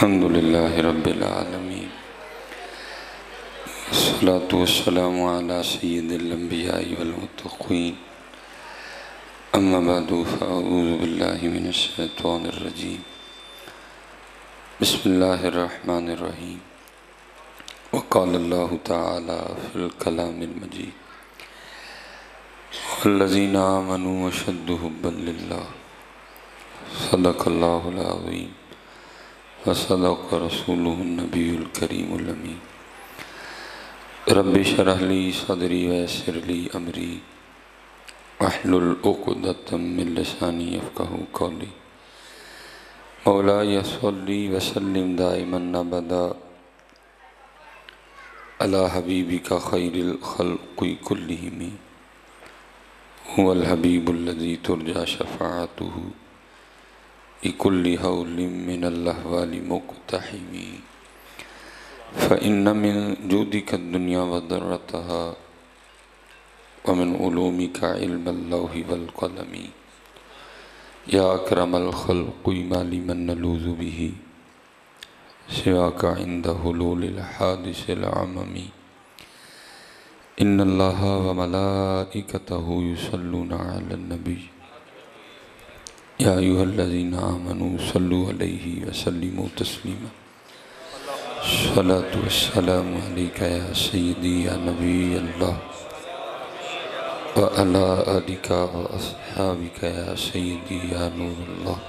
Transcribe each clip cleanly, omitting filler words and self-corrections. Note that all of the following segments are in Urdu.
الحمدللہ رب العالمین والصلاة والسلام علی سید الانبیاء والمتقین اما بعد فاعوذ باللہ من الشیطان الرجیم بسم اللہ الرحمن الرحیم وقال اللہ تعالی فی الکلام المجید والذین آمنوا اشد حبا للہ صدق اللہ العظیم وصدق رسولہ النبی الکریم الامین رب اشرح لی صدری ویسر لی امری واحلل عقدۃ من لسانی یفقہوا قولی مولاي صلی وسلم دائما ابدا علی حبیبک خیر الخلق کلہم هو الحبیب الذی ترجى شفاعته لكل حول من الأحوال مقتحم فإن من جودك الدنيا وضرتها ومن علومك علم اللوح والقلم يا أكرم الخلق ما لمن نلوذ به سواك عند حلول الحادث العمم إن الله وملائكته يصلون على النبي یا ایھا الذین آمنوا صلوا علیہ وسلموا تسلیما الصلاۃ والسلام علیک یا سیدی یا نبی اللہ وعلی آلک واصحابک یا سیدی یا نور اللہ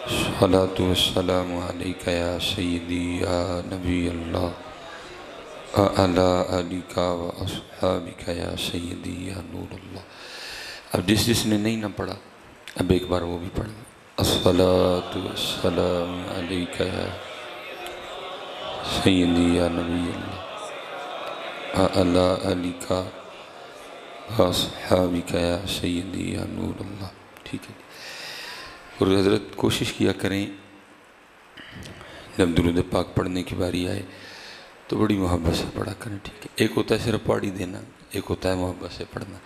الصلاۃ والسلام علیک یا سیدی یا نبی اللہ وعلی آلک واصحابک یا سیدی یا نور اللہ۔ اب جس نے نہیں نہ پڑھا اب ایک بار وہ بھی پڑھ لیں۔ الصلاۃ والسلام علیک یا سیدی یا نبی اللہ وعلی آلک واصحابک یا سیدی یا نور اللہ۔ ٹھیک ہے، اور حضرت کوشش کیا کریں جب درود پاک پڑھنے کی باری آئے تو بڑی محبت سے پڑھا کریں۔ ٹھیک ہے، ایک ہوتا ہے صرف پڑھ ہی دینا، ایک ہوتا ہے محبت سے پڑھنا۔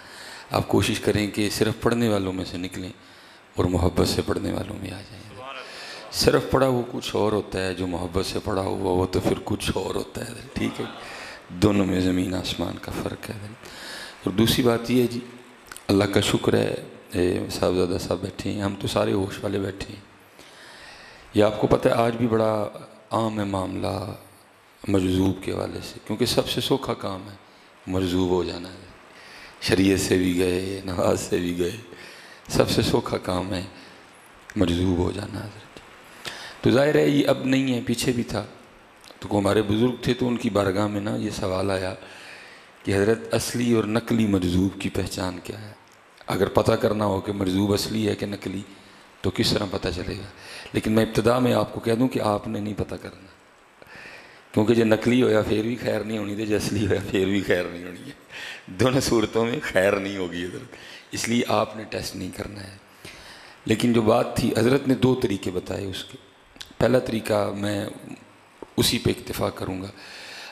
آپ کوشش کریں کہ صرف پڑھنے والوں میں سے نکلیں اور محبت سے پڑھنے والوں میں آ جائیں۔ صرف پڑھا وہ کچھ اور ہوتا ہے، جو محبت سے پڑھا ہوا وہ تو پھر کچھ اور ہوتا ہے۔ ٹھیک ہے، دونوں میں زمین آسمان کا فرق ہے۔ اور دوسری بات یہ ہے جی، اللہ کا شکر ہے صاحبزادہ صاحب بیٹھے ہیں، ہم تو سارے ہوش والے بیٹھے ہیں۔ یہ آپ کو پتہ ہے آج بھی بڑا عام ہے معاملہ مجذوب کے حوالے سے، کیونکہ سب سے سوکھا کام ہے مجذوب ہو جانا ہے۔ شریعت سے بھی گئے، نماز سے بھی گئے، سب سے سوکھا کام ہے مجذوب ہو جانا حضرت۔ تو ظاہر ہے یہ اب نہیں ہے، پیچھے بھی تھا۔ تو ہمارے بزرگ تھے تو ان کی بارگاہ میں نا یہ سوال آیا کہ حضرت اصلی اور نقلی مجذوب کی پہچان کیا ہے؟ اگر پتہ کرنا ہو کہ مجذوب اصلی ہے کہ نقلی تو کس طرح پتہ چلے گا؟ لیکن میں ابتدا میں آپ کو کہہ دوں کہ آپ نے نہیں پتہ کرنا، کیونکہ جو نقلی ہویا پھر بھی خیر نہیں ہونی تھی، جو اصلی ہویا پھر بھی خیر نہیں ہونی ہے۔ دونوں صورتوں میں خیر نہیں ہوگی حضرت، اس لیے آپ نے ٹیسٹ نہیں کرنا ہے۔ لیکن جو بات تھی حضرت نے دو طریقے بتائے اس کے۔ پہلا طریقہ میں اسی پہ اکتفا کروں گا۔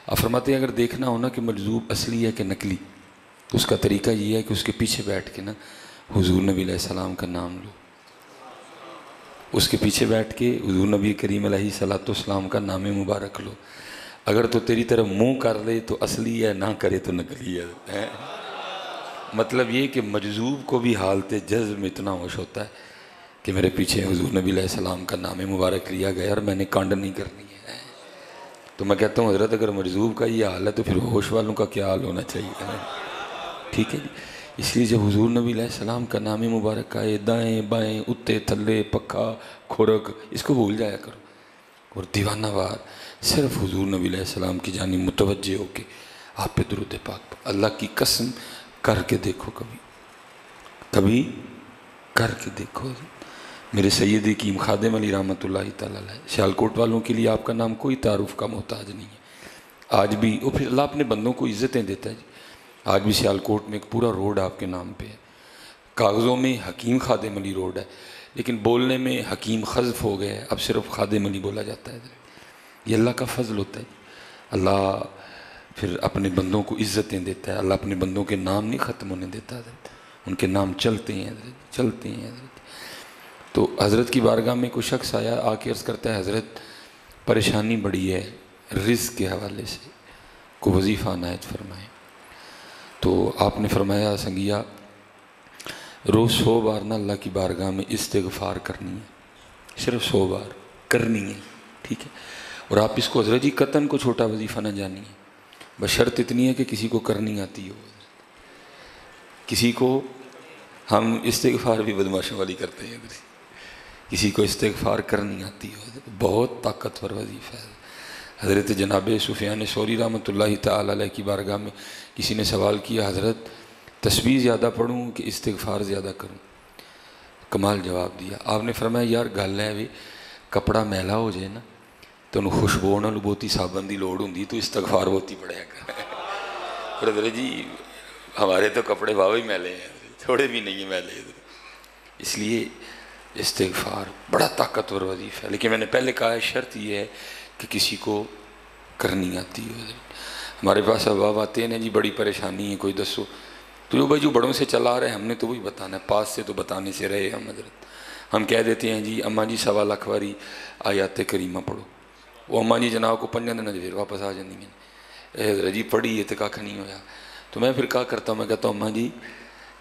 آپ فرماتے ہیں اگر دیکھنا ہونا کہ مجذوب اصلی ہے کہ نقلی تو اس کا طریقہ یہ ہے کہ اس کے پیچھے بیٹھ کے نا حضور نبی علیہ السلام کا نام لو، اس کے پیچھے بیٹھ کے حضور نبی کریم علیہ السلام کا نام مبارک لو۔ اگر تو تیری طرف منہ کر لے تو اصلی ہے، نہ کرے تو نقلی ہے۔ مطلب یہ کہ مجذوب کو بھی حالت جذب میں اتنا ہوش ہوتا ہے کہ میرے پیچھے حضور نبی علیہ السلام کا نام مبارک لیا گیا اور میں نے کانڈ نہیں کرنی ہے۔ تو میں کہتا ہوں حضرت اگر مجذوب کا یہ حال ہے تو پھر ہوش والوں کا کیا حال ہونا چاہیے؟ ٹھیک ہے جی، اس لیے جب حضور نبی علیہ السلام کا نام مبارک آئے، دائیں بائیں اتے تھلے پکھا کھرک، اس کو بھول جایا کرو اور دیوانہ وار صرف حضور نبی علیہ السلام کی جانب متوجہ ہو کے آپ پہ درود پاک۔ اللہ کی قسم کر کے دیکھو، کبھی کر کے دیکھو۔ میرے سید حکیم خادم علی رحمۃ اللہ تعالیٰ علیہ، سیالکوٹ والوں کے لیے آپ کا نام کوئی تعارف کا محتاج نہیں ہے آج بھی۔ اور پھر اللہ اپنے بندوں کو عزتیں دیتا ہے جی۔ آج بھی سیالکوٹ میں ایک پورا روڈ آپ کے نام پہ ہے، کاغذوں میں حکیم خادم علی روڈ ہے، لیکن بولنے میں حکیم حذف ہو گیا ہے، اب صرف خادم علی بولا جاتا ہے۔ یہ اللہ کا فضل ہوتا ہے۔ اللہ پھر اپنے بندوں کو عزتیں دیتا ہے، اللہ اپنے بندوں کے نام نہیں ختم ہونے دیتا حضرت، ان کے نام چلتے ہیں حضرت، چلتے ہیں حضرت۔ تو حضرت کی بارگاہ میں کوئی شخص آیا، آ کے عرض کرتا ہے حضرت پریشانی بڑی ہے رزق کے حوالے سے، کو وظیفہ عنایت فرمائیں۔ تو آپ نے فرمایا سنگیا روز 100 بار نہ اللہ کی بارگاہ میں استغفار کرنی ہے، صرف 100 بار کرنی ہے، ٹھیک ہے؟ اور آپ اس کو حضرت جی قطن کو چھوٹا وظیفہ نہ جانیے، بس شرط اتنی ہے کہ کسی کو کرنی آتی ہو۔ کسی کو ہم استغفار بھی بدماشوں والی کرتے ہیں، کسی کو استغفار کرنی آتی ہو، بہت طاقتور وظیفہ ہے۔ حضرت جناب سفیان ثوری رحمۃ اللہ تعالی علیہ کی بارگاہ میں کسی نے سوال کیا حضرت تسبیح زیادہ پڑھوں کہ استغفار زیادہ کروں؟ کمال جواب دیا۔ آپ نے فرمایا یار گل ہے بھی کپڑا میلا ہو جائے نا تو انہوں خوشبو نال بہتی صابن دی لوڑ ہوندی تو استغفار بہتی پڑھیا کر۔ اور حضرت جی ہمارے تو کپڑے واوی میلے ہیں، تھوڑے بھی نہیں ہیں میلے، اس لیے استغفار بڑا طاقتور وظیفہ ہے۔ لیکن میں نے پہلے کہا ہے شرط یہ ہے کہ کسی کو کرنی آتی ہو۔ ہمارے پاس احباب آتے ہیں جی بڑی پریشانی ہے کوئی دسو، تو جو بھائی جو بڑوں سے چلا آ رہے ہیں ہم نے تو وہی بتانا ہے، پاس سے تو بتانے سے رہے ہم حضرت۔ ہم کہہ دیتے ہیں جی اماں جی 1.25 لاکھ واری آیات کریمہ پڑھو، وہ اماں جی جناب کو 5 دن پھر واپس آ جاندی ہیں، حضرت جی پڑھی ہے تو کھ نہیں ہویا۔ تو میں پھر کہا کرتا ہوں، میں کہتا ہوں اماں جی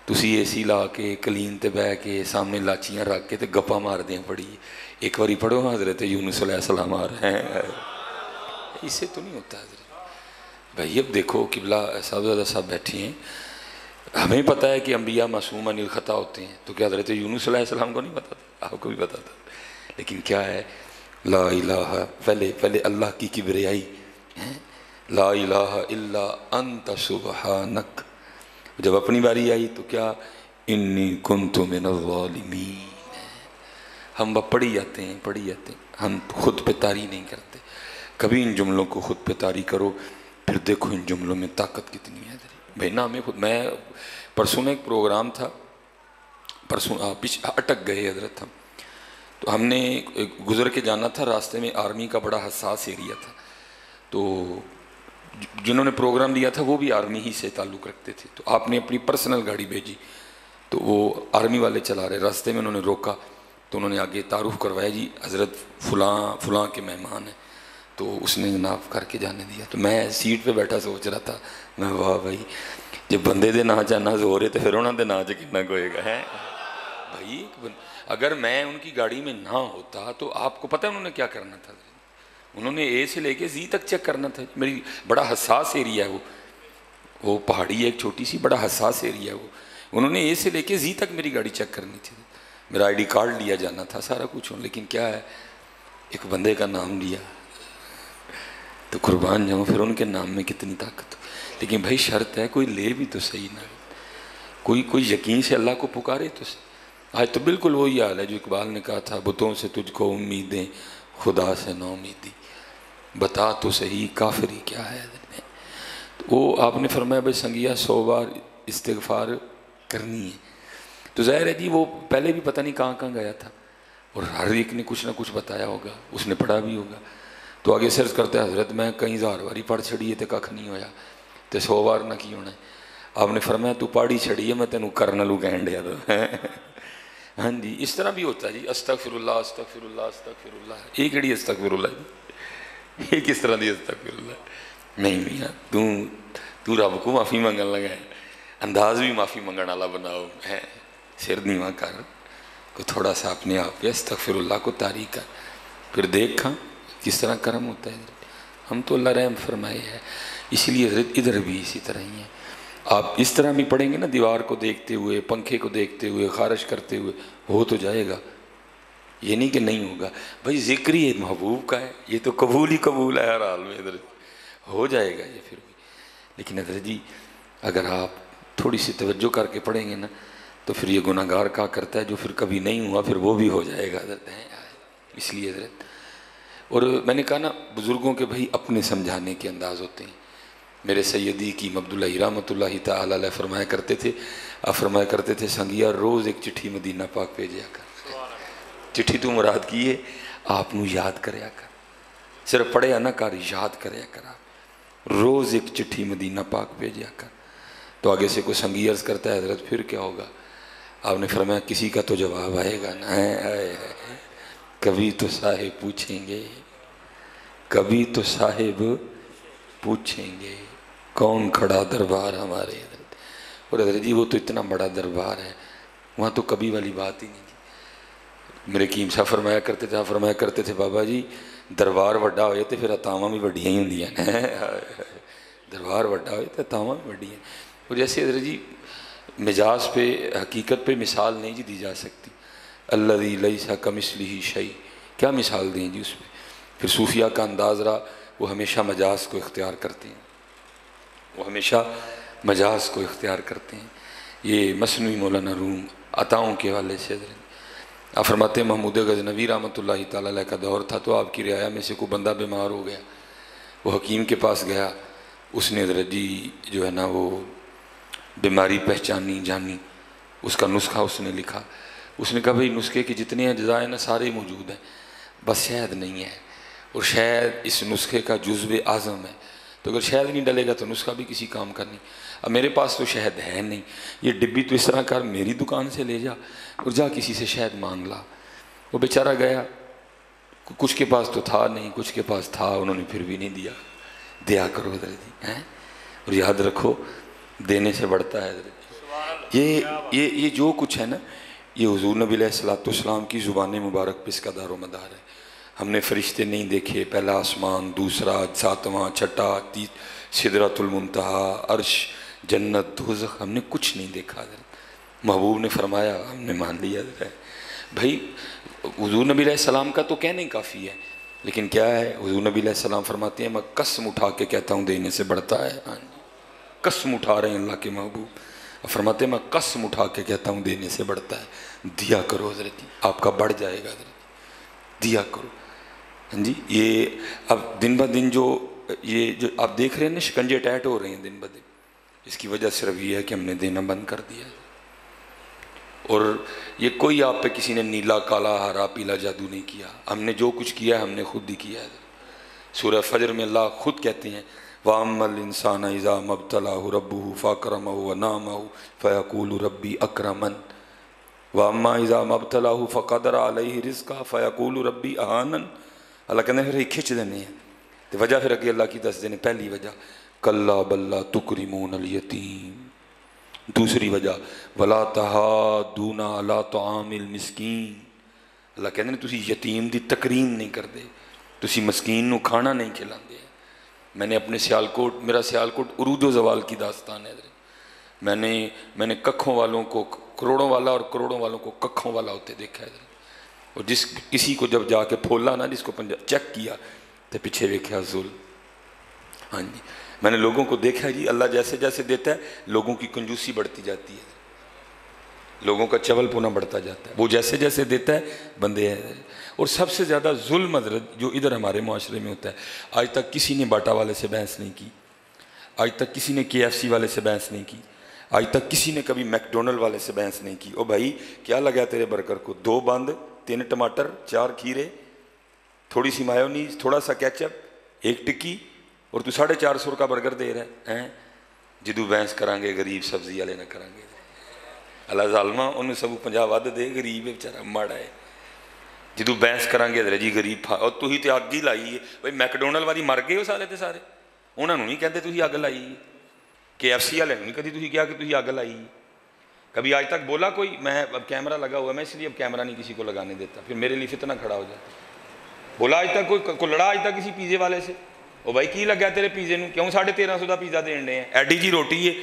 تسی اے سی لا کے کلین تے بہ کے سامنے لاچیاں رکھ کے تے گپا مار دیں پڑھی، ایک باری پڑھو حضرت یونس علیہ السلام آ رہے ہیں، اس سے تو نہیں ہوتا حضرت۔ بھائی اب دیکھو قبلہ صاحب زیادہ صاحب بیٹھے ہیں، ہمیں پتہ ہے کہ انبیاء معصوم عن الخطا ہوتے ہیں، تو کیا حضرت یونس علیہ السلام کو نہیں پتا تھا؟ آپ کو بھی پتا تھا۔ لیکن کیا ہے لا الہ، پہلے اللہ کی کبریائی، لا الہ الا انت سبحانک، جب اپنی باری آئی تو کیا انی کنت من الظالمین۔ ہم پڑھی جاتے ہیں ہم خود پہ طاری نہیں کرتے۔ کبھی ان جملوں کو خود پہ طاری کرو پھر دیکھو ان جملوں میں طاقت کتنی ہے۔ بھائی نا ہمیں خود، میں پرسوں میں ایک پروگرام تھا، پرسوں اٹک گئے حضرت ہم، تو ہم نے گزر کے جانا تھا، راستے میں آرمی کا بڑا حساس ایریا تھا، تو جنہوں نے پروگرام دیا تھا وہ بھی آرمی ہی سے تعلق رکھتے تھے، تو آپ نے اپنی پرسنل گاڑی بھیجی، تو وہ آرمی والے چلا رہے، راستے میں انہوں نے روکا تو انہوں نے آگے تعارف کروایا جی حضرت فلاں کے مہمان ہیں، تو اس نے جناب کر کے جانے دیا۔ تو میں سیٹ پہ بیٹھا سوچ رہا تھا، میں واہ بھائی جب بندے دے نا چاہنا زور ہے تو پھر انہوں دے نا چ کتنا کوئے گا ہے بھائی۔ اگر میں ان کی گاڑی میں نہ ہوتا تو آپ کو پتہ ہے انہوں نے کیا کرنا تھا؟ انہوں نے اے سے لے کے زی تک چیک کرنا تھا۔ میری بڑا حساس ایریا ہے وہ پہاڑی ہے ایک چھوٹی سی، بڑا حساس ایریا ہے وہ، انہوں نے اے سے لے کے زی تک میری گاڑی چیک کرنی تھی، میرا آئی ڈی کارڈ لیا جانا تھا، سارا کچھ ہوں، لیکن کیا ہے ایک بندے کا نام لیا تو قربان جاؤں، پھر ان کے نام میں کتنی طاقت ہو۔ لیکن بھائی شرط ہے کوئی لے بھی تو صحیح نہ، کوئی یقین سے اللہ کو پکارے تو صحیح۔ آج تو بالکل وہی حال ہے جو اقبال نے کہا تھا، بتوں سے تجھ کو امیدیں خدا سے نہ امیدی، بتا تو صحیح کافری کیا ہے۔ وہ آپ نے فرمایا بھائی سنگیا 100 بار استغفار کرنی ہے، تو ظاہر ہے جی وہ پہلے بھی پتہ نہیں کہاں گیا تھا، اور ہر ایک نے کچھ نہ کچھ بتایا ہوگا، اس نے پڑھا بھی ہوگا، تو آگے سرچ کرتا ہے حضرت میں کہیں 1000 باری پڑھ چھڑی ہے تو کھ نہیں ہویا تو 100 بار نہ کی ہونا ہے۔ آپ نے فرمایا تو پاڑی چھڑی ہے میں تینوں کرنا لوں کہن دیا تو ہاں جی اس طرح بھی ہوتا ہے جی، استغفر اللہ استغفر اللہ استغفر اللہ، ایک کیڑی استغفر اللہ، یہ کس طرح دی استغفر اللہ؟ نہیں میاں تو رب کو معافی منگن لگا ہے، انداز بھی معافی منگن والا بناؤ ہے، سر نیواں کر کو تھوڑا سا اپنے آپ پہ استغفر اللہ کو طاری کر، پھر دیکھاں کس طرح کرم ہوتا ہے۔ ہم تو اللہ رحم فرمائے ہے، اسی لیے حضرت ادھر بھی اسی طرح ہی ہیں، آپ اس طرح بھی پڑھیں گے نا، دیوار کو دیکھتے ہوئے، پنکھے کو دیکھتے ہوئے، خارش کرتے ہوئے، ہو تو جائے گا، یہ نہیں کہ نہیں ہوگا بھائی، ذکر ہی محبوب کا ہے، یہ تو قبول ہی قبول ہے ہر حال میں، حضرت ہو جائے گا یہ پھر بھی۔ لیکن حضرت جی اگر آپ تھوڑی سی توجہ کر کے پڑھیں گے نا تو پھر یہ گناہ گار کا کرتا ہے جو پھر کبھی نہیں ہوا پھر وہ بھی ہو جائے گا حضرت، اس لیے حضرت۔ اور میں نے کہا نا بزرگوں کے بھائی اپنے سمجھانے کے انداز ہوتے ہیں، میرے سیدی کی عبداللہ رحمۃ اللہ تعالی علیہ فرمایا کرتے تھے، آپ فرمایا کرتے تھے سنگیا روز ایک چٹھی مدینہ پاک بھیجیا کر، چٹھی تو مراد کی ہے آپ نو یاد کریا کر، صرف پڑھیا نہ کر یاد کریا کر، آپ روز ایک چٹھی مدینہ پاک بھیجیا کر۔ تو آگے سے کوئی سنگی عرض کرتا ہے حضرت پھر کیا ہوگا؟ آپ نے فرمایا کسی کا تو جواب آئے گا نا، کبھی تو صاحب پوچھیں گے کبھی تو صاحب پوچھیں گے کون کھڑا دربار ہمارے حضرت. اور حضرت جی وہ تو اتنا بڑا دربار ہے، وہاں تو کبھی والی بات ہی نہیں تھی. میرے حکیم صاحب فرمایا کرتے تھے بابا جی دربار وڈا ہوئے تو پھر عطاواں بھی وڈیاں ہی ہوندیاں ہیں. دربار وڈا ہوئے تو عطاواں بھی وڈیاں ہیں. اور جیسے حضرت جی مجاز پہ حقیقت پہ مثال نہیں جی دی جا سکتی. الذی لیس کمثلہ شیء، کیا مثال دیں جی اس پہ. پھر صوفیہ کا انداز رہا وہ ہمیشہ مجاز کو اختیار کرتے ہیں، وہ ہمیشہ مجاز کو اختیار کرتے ہیں. یہ مصنوعی مولانا روم عطاؤں کے حوالے سے حضرت آپ فرماتے ہیں محمود غزنوی رحمۃ اللہ تعالیٰ علیہ کا دور تھا تو آپ کی رعایا میں سے کوئی بندہ بیمار ہو گیا، وہ حکیم کے پاس گیا، اس نے حضرت جی جو ہے نا وہ بیماری پہچانی جانی، اس کا نسخہ اس نے لکھا. اس نے کہا بھئی نسخے کے جتنے اجزاء ہیں نا سارے موجود ہیں، بس شہد نہیں ہے، اور شہد اس نسخے کا جزو اعظم ہے، تو اگر شہد نہیں ڈلے گا تو نسخہ بھی کسی کام کا نہیں. اب میرے پاس تو شہد ہے نہیں، یہ ڈبی تو اس طرح کر میری دکان سے لے جا اور جا کسی سے شہد مانگ لا. وہ بیچارہ گیا، کچھ کے پاس تو تھا نہیں، کچھ کے پاس تھا، انہوں نے پھر بھی نہیں دیا. دیا کرو حضرت جی ہیں، اور یاد رکھو دینے سے بڑھتا ہے حضرت جی. یہ جو کچھ ہے نا یہ حضور نبی علیہ السلام کی زبان مبارک پہ اس کا دار و مدار ہے. ہم نے فرشتے نہیں دیکھے، پہلا آسمان، دوسرا، ساتواں، چھٹا، سدرۃ المنتہا، عرش، جنت، دوزخ، ہم نے کچھ نہیں دیکھا حضرت. محبوب نے فرمایا ہم نے مان لیا حضرت. بھائی حضور نبی علیہ السلام کا تو کہنے کافی ہے، لیکن کیا ہے حضور نبی علیہ السلام فرماتے ہیں میں قسم اٹھا کے کہتا ہوں دینے سے بڑھتا ہے. قسم اٹھا رہے ہیں اللہ کے محبوب، فرماتے ہیں میں قسم اٹھا کے کہتا ہوں دینے سے بڑھتا ہے. دیا کرو حضرت جی، آپ کا بڑھ جائے گا حضرت، دیا کرو. ہاں جی یہ اب دن بہ دن جو آپ دیکھ رہے ہیں نا شکنجے ٹائٹ ہو رہے ہیں دن بہ دن، اس کی وجہ صرف یہ ہے کہ ہم نے دینا بند کر دیا ہے. اور یہ کوئی آپ پہ کسی نے نیلا کالا ہرا پیلا جادو نہیں کیا، ہم نے جو کچھ کیا ہے ہم نے خود ہی کیا ہے. سورہ فجر میں اللہ خود کہتے ہیں وَأَمَّا الْإِنسَانَ إِذَا مَا ابْتَلَاهُ رَبُّهُ فَأَكْرَمَهُ وَنَعَمَهُ فَيَقُولُ رَبِّي أَكْرَمَنِ وَأَمَّا إِذَا مَا ابْتَلَاهُ فَقَدَرَ عَلَيْهِ رِزْقَهُ فَيَقُولُ رَبِّي أَهَانَنِ. اللہ کہتے ہیں پھر کھچ دینے ہیں تو وجہ پھر اگے اللہ کی دس دینے. پہلی وجہ کَلَّا بَل لَا تُكْرِمُونَ الْيَتِيمَ، دوسری وجہ وَلَا تَحَاضُّونَ عَلَىٰ طَعَامِ الْمِسْكِينِ، اللہ کہتے ہیں تسی یتیم دی تکریم نہیں کردے، تسی مسکین نو کھانا نہیں کھلاندے. میں نے اپنے سیالکوٹ، میرا سیالکوٹ عروج و زوال کی داستان ہے حضرت. میں نے ککھوں والوں کو کروڑوں والا اور کروڑوں والوں کو ککھوں والا ہوتے دیکھا ہے حضرت. اور جس کسی کو جب جا کے پھولا نا، جس کو چیک کیا تو پیچھے دیکھا ظلم. ہاں جی میں نے لوگوں کو دیکھا جی اللہ جیسے جیسے دیتا ہے لوگوں کی کنجوسی بڑھتی جاتی ہے، لوگوں کا چول پونا بڑھتا جاتا ہے. وہ جیسے جیسے دیتا ہے بندے ہیں. اور سب سے زیادہ ظلم حضرت جو ادھر ہمارے معاشرے میں ہوتا ہے، آج تک کسی نے باٹا والے سے بحث نہیں کی، آج تک کسی نے KFC والے سے بحث نہیں کی، آج تک کسی نے کبھی میک ڈونلڈ والے سے بحث نہیں کی. او بھائی کیا لگا تیرے برگر کو؟ 2 بند، 3 ٹماٹر، 4 کھیرے، تھوڑی سی مایونیز، تھوڑا سا کیچپ، 1 ٹکی، اور تو 450 کا برگر دے رہا ہے. جدو بحث کریں گے غریب سبزی والے نہ کریں گے. اللہ ظالمہ انہوں سب 50 ود دے، غریب ہے بیچارہ ماڑا ہے. جدو بحث کریں گے حضرت جی غریب اور تھی تو اگ ہی لائی ہے. بھائی میکڈونلڈ والی مر گئے ہو سارے تے سارے، انہوں نے نہیں کہتے تھی اگ لائی ہے. KFC والے نہیں کدی تھی کیا کہ تھی اگ لائی ہے. کبھی آج تک بولا کوئی؟ میں اب کیمرہ لگا ہوا ہے، میں اس لیے اب کیمرہ نہیں کسی کو لگانے دیتا، پھر میرے لیے فتنہ کھڑا ہو جاتا. بولا آج تک کوئی لڑا آج تک کسی پیزے والے سے؟ او بھائی کی لگا تیرے پیزے نو؟ کیوں 1350 کا پیزا دین رہے ہیں؟ ایڈی جی روٹی ہے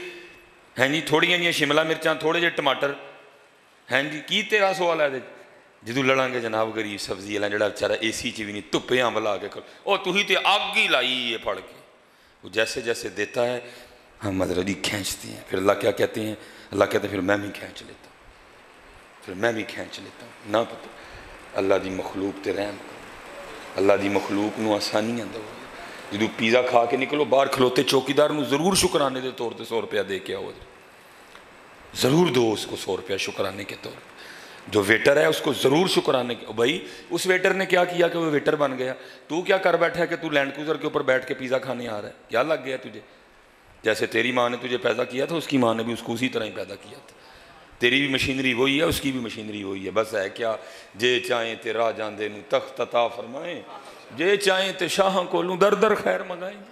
ہیں جی، تھوڑی جی شملہ مرچاں، تھوڑے جے ٹماٹر ہیں جی، کی 1300 والا ہے؟ جدو لڑاں گے جناب غریب سبزی والا جڑا بیچارہ AC چ بھی نہیں دھپے انب لا کے او تھی تے اگ ہی لائی ہے پھڑ کے. وہ جیسے جیسے دیتا ہے ہم حضرت جی کھینچتے ہیں. پھر اللہ کیا کہتے ہیں؟ اللہ کہتے ہیں پھر میں بھی کھینچ لیتا ہوں، پھر میں بھی کھینچ لیتا ہوں. نہ پتہ اللہ دی مخلوق تے رحم کرو، اللہ دی مخلوق نو آسانیاں دو. جدو پیزا کھا کے نکلو باہر کھلوتے چوکیدار نو ضرور شکرانے دے طور تے 100 روپیہ دے کے آؤ، ضرور دو اس کو 100 روپیہ شکرانے کے طور پہ. جو ویٹر ہے اس کو ضرور شکرانے کے. بھائی اس ویٹر نے کیا کیا کہ وہ ویٹر بن گیا؟ تو کیا کر بیٹھا ہے کہ تو لینڈ کروزر کے اوپر بیٹھ کے پیزا کھانے آ رہا ہے؟ کیا لگ گیا تجھے؟ جیسے تیری ماں نے تجھے پیدا کیا تھا اس کی ماں نے بھی اس کو اسی طرح ہی پیدا کیا تھا. تیری بھی مشینری وہی ہے، اس کی بھی مشینری وہی ہے. بس ہے کیا جے چاہیں تے راہ جاندے نو تخت عطا فرمائیں، جے چاہیں تے شاہاں کو لوں در در خیر منگائیں گے.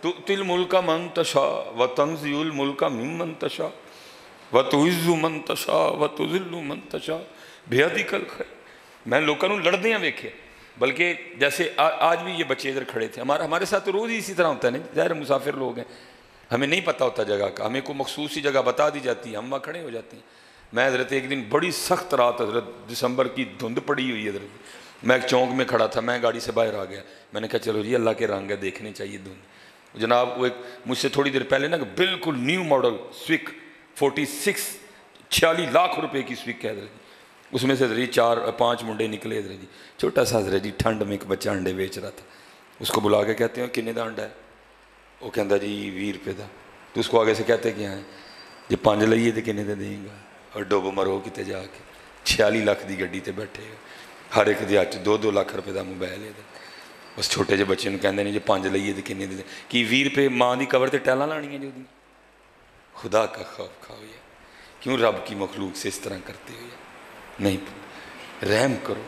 تُؤْتِي الْمُلْكَ مَن تَشَاءُ وَتَنزِعُ الْمُلْكَ مِمَّن تَشَاءُ وَتُعِزُّ مَن تَشَاءُ وَتُذِلُّ مَن تَشَاءُ بِيَدِكَ الْخَيْرُ. میں لوگوں کو لڑدیاں ویکھے، بلکہ جیسے آج بھی یہ بچے ادھر کھڑے تھے، ہمارے ساتھ تو روز ہی اسی طرح ہوتا ہے. نہیں ظاہر مسافر لوگ ہیں، ہمیں نہیں پتہ ہوتا جگہ کا، ہمیں کوئی مخصوص سی جگہ بتا دی جاتی ہے، ہم وہاں کھڑے ہو جاتے ہیں. میں حضرت ایک دن بڑی سخت رات، حضرت دسمبر کی دھند پڑی ہوئی ہے حضرت، میں ایک چونک میں کھڑا تھا، میں گاڑی سے باہر آ گیا، میں نے کہا چلو جی اللہ کے رنگ ہے، دیکھنے چاہیے دھند. جناب وہ ایک مجھ سے تھوڑی دیر پہلے نا بالکل نیو ماڈل سوئک 46 لاکھ روپے کی سوئک ہے حضرت جی، اس میں سے حضرت 4-5 منڈے نکلے حضرت جی، چھوٹا سا حضرت جی، ٹھنڈ میں ایک بچہ انڈے بیچ رہا تھا. اس کو بلا کے کہتے ہیں کنے دا انڈا ہے؟ وہ کہتا جی 20 روپے دا. تو اس کو آگے سے کہتے کیا ہیں جی 5 لئیے تو کنے دے دیں گا. اور ڈوب مرو کتے جا کے 46 لاکھ دی گڈی تے بیٹھے ہر ایک دی ہاتھ 2-2 لاکھ روپے دا موبائل ہے. اس چھوٹے جے بچے نے کہندے نہیں جی 5 لئیے تو کنے دے دیں کہ 20 روپے ماں دی کور تے ٹیلاں لانی ہیں جو دی. خدا کا خوف کھاؤ یا کیوں رب کی مخلوق سے اس طرح کرتے ہو؟ نہیں، رحم کرو.